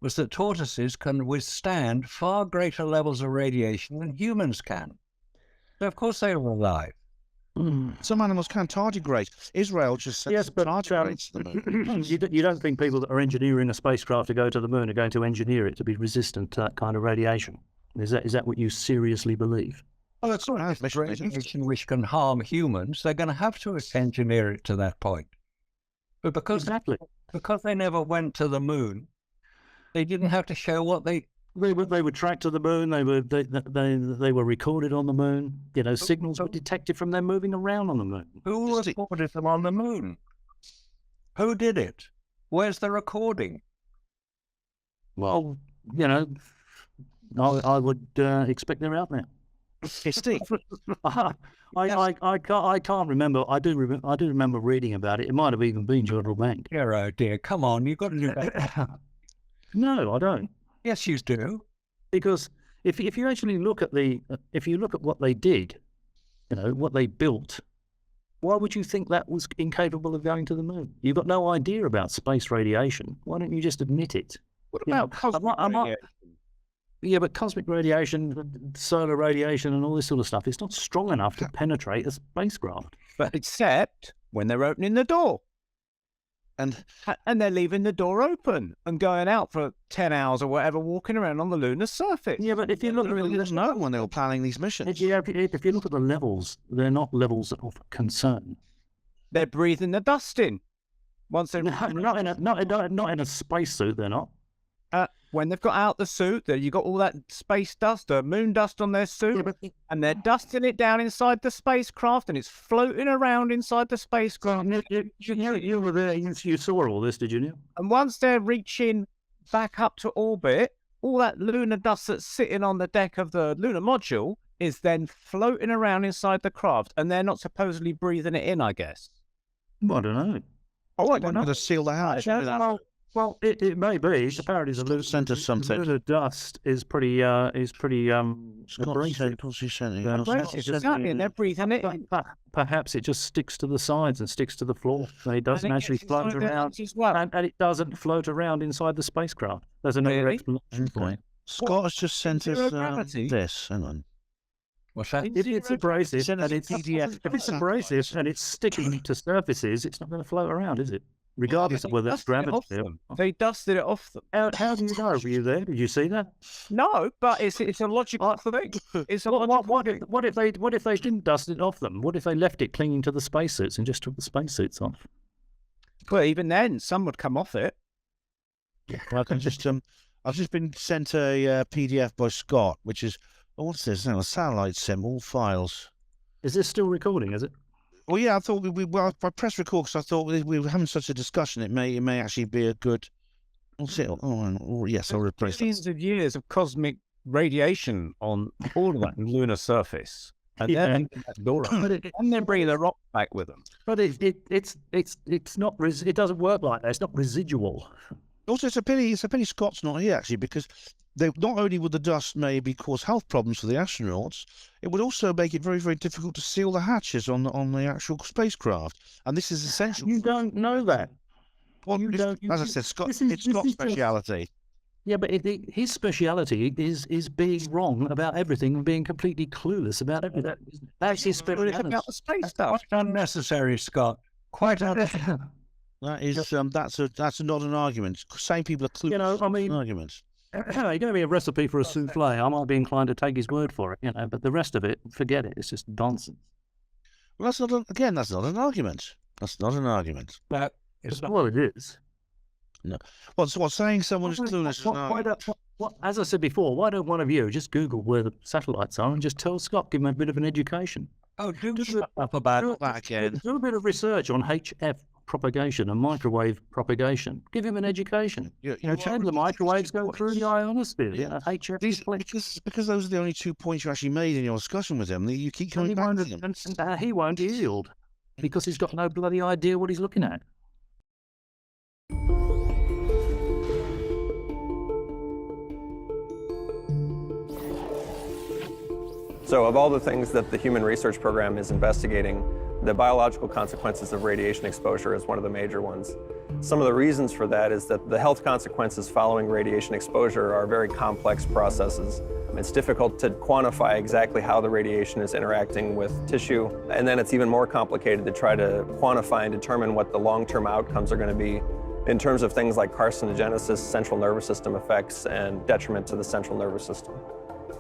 was that tortoises can withstand far greater levels of radiation than humans can. So of course they were alive. Some animals can tardigrade. Israel just sent tardigrades to the moon. You don't think people that are engineering a spacecraft to go to the moon are going to engineer it to be resistant to that kind of radiation? Is that what you seriously believe? Oh, that's not radiation which can harm humans. They're going to have to engineer it to that point. But because they never went to the moon, they didn't have to show what they were tracked to the moon. They were recorded on the moon. You know, signals were detected from them moving around on the moon. Who recorded them on the moon? Who did it? Where's the recording? Well, you know, I would expect they're out there. Steve, I can't remember. I do remember reading about it. It might have even been Jodrell Bank. Oh dear, come on, you've got to do that. No, I don't. Yes, you do. Because if you actually look at what they did, you know, what they built, why would you think that was incapable of going to the moon? You've got no idea about space radiation. Why don't you just admit it? What about cosmic radiation? Yeah, but cosmic radiation, solar radiation and all this sort of stuff, it's not strong enough to penetrate a spacecraft. But except when they're opening the door. And they're leaving the door open and going out for 10 hours or whatever, walking around on the lunar surface. Yeah, but if you look at when they were planning these missions. If you look at the levels, they're not levels of concern. They're breathing the dust in. Once they're not in a spacesuit, they're not. When they've got out the suit, you got all that space dust, moon dust on their suit, and they're dusting it down inside the spacecraft, and it's floating around inside the spacecraft. You were there, you saw all this, did you, Neil? And once they're reaching back up to orbit, all that lunar dust that's sitting on the deck of the lunar module is then floating around inside the craft, and they're not supposedly breathing it in, I guess. Well, I don't know. Oh, I don't know. To seal the house. Well, it may be. Apparently, the lunar dust is pretty abrasive. And they're breathing it in. Perhaps it just sticks to the sides and sticks to the floor. And it doesn't actually float around. And it doesn't float around inside the spacecraft. There's another explanation for it. Scott has just sent us this. Hang on. What's that? It's abrasive, and if it's abrasive and it's sticking to surfaces, it's not going to float around, is it? Regardless of whether it's gravity. They dusted it off them. How do you know? Were you there? Did you see that? No, but it's a logical thing. It's a what if they didn't dust it off them? What if they left it clinging to the spacesuits and just took the spacesuits off? Well, even then, some would come off it. Well, I've just been sent a PDF by Scott, which is Oh, what's this? No, a satellite sim, all files. Is this still recording, is it? Well, yeah, I thought well, I pressed record because I thought we were having such a discussion. It may actually be a good. What's it? Oh, yes, I'll replace that. Billions of years of cosmic radiation on all of that lunar surface, and then and then bring the rock back with them. But it's not. It doesn't work like that. It's not residual. Also, it's a pity Scott's not here, actually, because not only would the dust maybe cause health problems for the astronauts, it would also make it very, very difficult to seal the hatches on the actual spacecraft. And this is essential. You don't know that. Well, as I said, it's Scott's speciality. Yeah, but his speciality is being wrong about everything and being completely clueless about everything. That's his speciality. About the space stuff. Quite unnecessary, Scott. Quite unnecessary. That is that's not an argument. Saying people are clueless. You know, I mean, arguments. You're going to be a recipe for a souffle. I might be inclined to take his word for it, you know, but the rest of it, forget it. It's just nonsense. Well, that's not an argument. That's not an argument. But it's not. Well, it is. No. Well, so saying someone is clueless is an argument. As I said before, why don't one of you just Google where the satellites are and just tell Scott, give him a bit of an education? Oh, do shut up about that again. Do a bit of research on HF propagation and microwave propagation. Give him an education. Tell him the microwaves go through the ionosphere. Yeah. HF because those are the only 2 points you actually made in your discussion with him. You keep coming back to them. And he won't yield because he's got no bloody idea what he's looking at. So of all the things that the Human Research Program is investigating, the biological consequences of radiation exposure is one of the major ones. Some of the reasons for that is that the health consequences following radiation exposure are very complex processes. It's difficult to quantify exactly how the radiation is interacting with tissue, and then it's even more complicated to try to quantify and determine what the long-term outcomes are going to be in terms of things like carcinogenesis, central nervous system effects, and detriment to the central nervous system.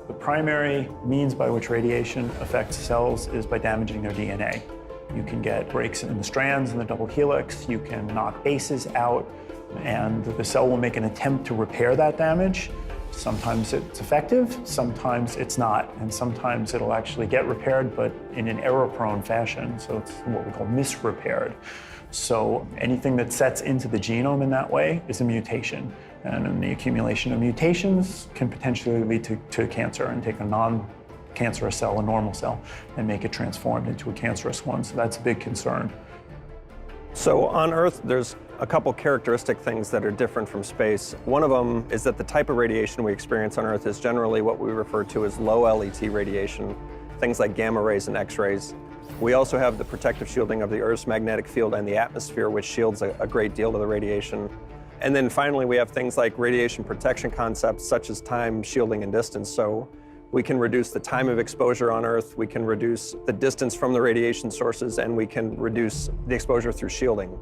The primary means by which radiation affects cells is by damaging their DNA. You can get breaks in the strands in the double helix, you can knock bases out, and the cell will make an attempt to repair that damage. Sometimes it's effective, sometimes it's not, and sometimes it'll actually get repaired, but in an error-prone fashion, so it's what we call misrepaired. So anything that sets into the genome in that way is a mutation. And the accumulation of mutations can potentially lead to cancer and take a non-cancerous cell, a normal cell, and make it transformed into a cancerous one. So that's a big concern. So on Earth, there's a couple characteristic things that are different from space. One of them is that the type of radiation we experience on Earth is generally what we refer to as low LET radiation, things like gamma rays and X-rays. We also have the protective shielding of the Earth's magnetic field and the atmosphere, which shields a great deal of the radiation. And then finally, we have things like radiation protection concepts such as time, shielding, and distance. So we can reduce the time of exposure on Earth, we can reduce the distance from the radiation sources, and we can reduce the exposure through shielding.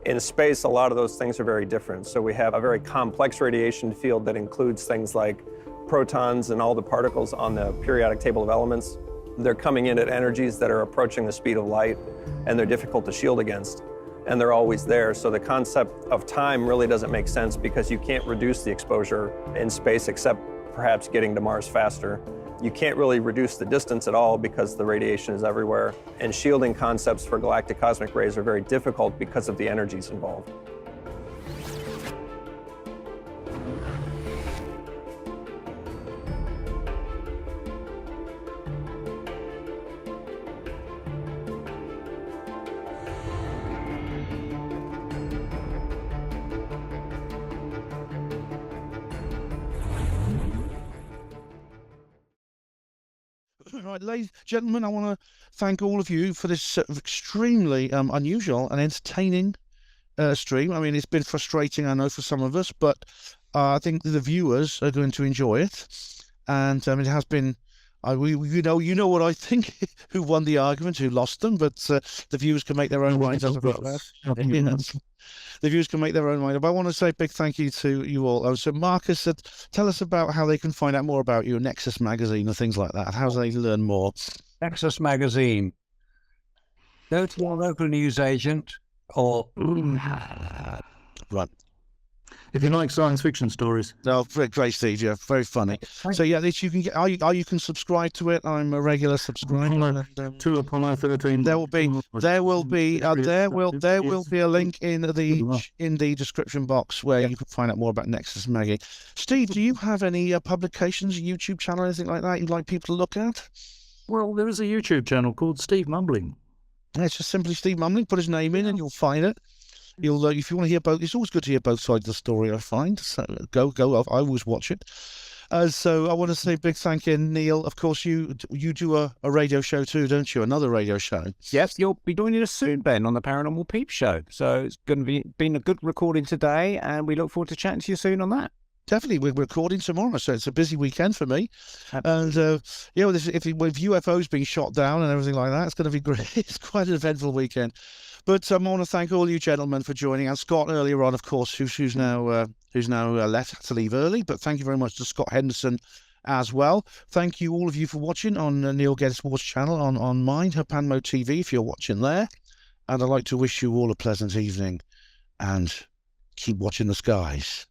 In space, a lot of those things are very different. So we have a very complex radiation field that includes things like protons and all the particles on the periodic table of elements. They're coming in at energies that are approaching the speed of light, and they're difficult to shield against. And they're always there. So the concept of time really doesn't make sense because you can't reduce the exposure in space except perhaps getting to Mars faster. You can't really reduce the distance at all because the radiation is everywhere. And shielding concepts for galactic cosmic rays are very difficult because of the energies involved. Right, ladies and gentlemen, I want to thank all of you for this extremely unusual and entertaining stream. I mean, it's been frustrating, I know, for some of us, but I think the viewers are going to enjoy it. And it has been, you know what I think, who won the argument, who lost them, but the viewers can make their own minds up about that. The viewers can make their own mind up. I want to say a big thank you to you all. So Marcus, tell us about how they can find out more about you, Nexus Magazine and things like that. How do they learn more? Nexus Magazine. Go to our local newsagent or... Right. If you like science fiction stories. No, great, Steve. Yeah, very funny. So yeah, this you can get. You can subscribe to it. I'm a regular subscriber. Two Apollo 13. There will be a link in the description box where you can find out more about Nexus Maggie. Steve, do you have any publications, YouTube channel, anything like that you'd like people to look at? Well, there is a YouTube channel called Steve Mumbling. Yeah, it's just simply Steve Mumbling. Put his name in and you'll find it. You'll if you want to hear both, it's always good to hear both sides of the story, I find. So go. I always watch it. So I want to say a big thank you, Neil. Of course, you do a radio show too, don't you? Another radio show. Yes, you'll be doing it soon, Ben, on the Paranormal Peep Show. So it's going to been a good recording today, and we look forward to chatting to you soon on that. Definitely, we're recording tomorrow, so it's a busy weekend for me. And with UFOs being shot down and everything like that, it's going to be great. It's quite an eventful weekend. But I want to thank all you gentlemen for joining, and Scott earlier on, of course, who's now left, had to leave early. But thank you very much to Scott Henderson as well. Thank you all of you for watching on Neil Geddes-Ward's channel on mine, Hapanmo TV, if you're watching there. And I'd like to wish you all a pleasant evening, and keep watching the skies.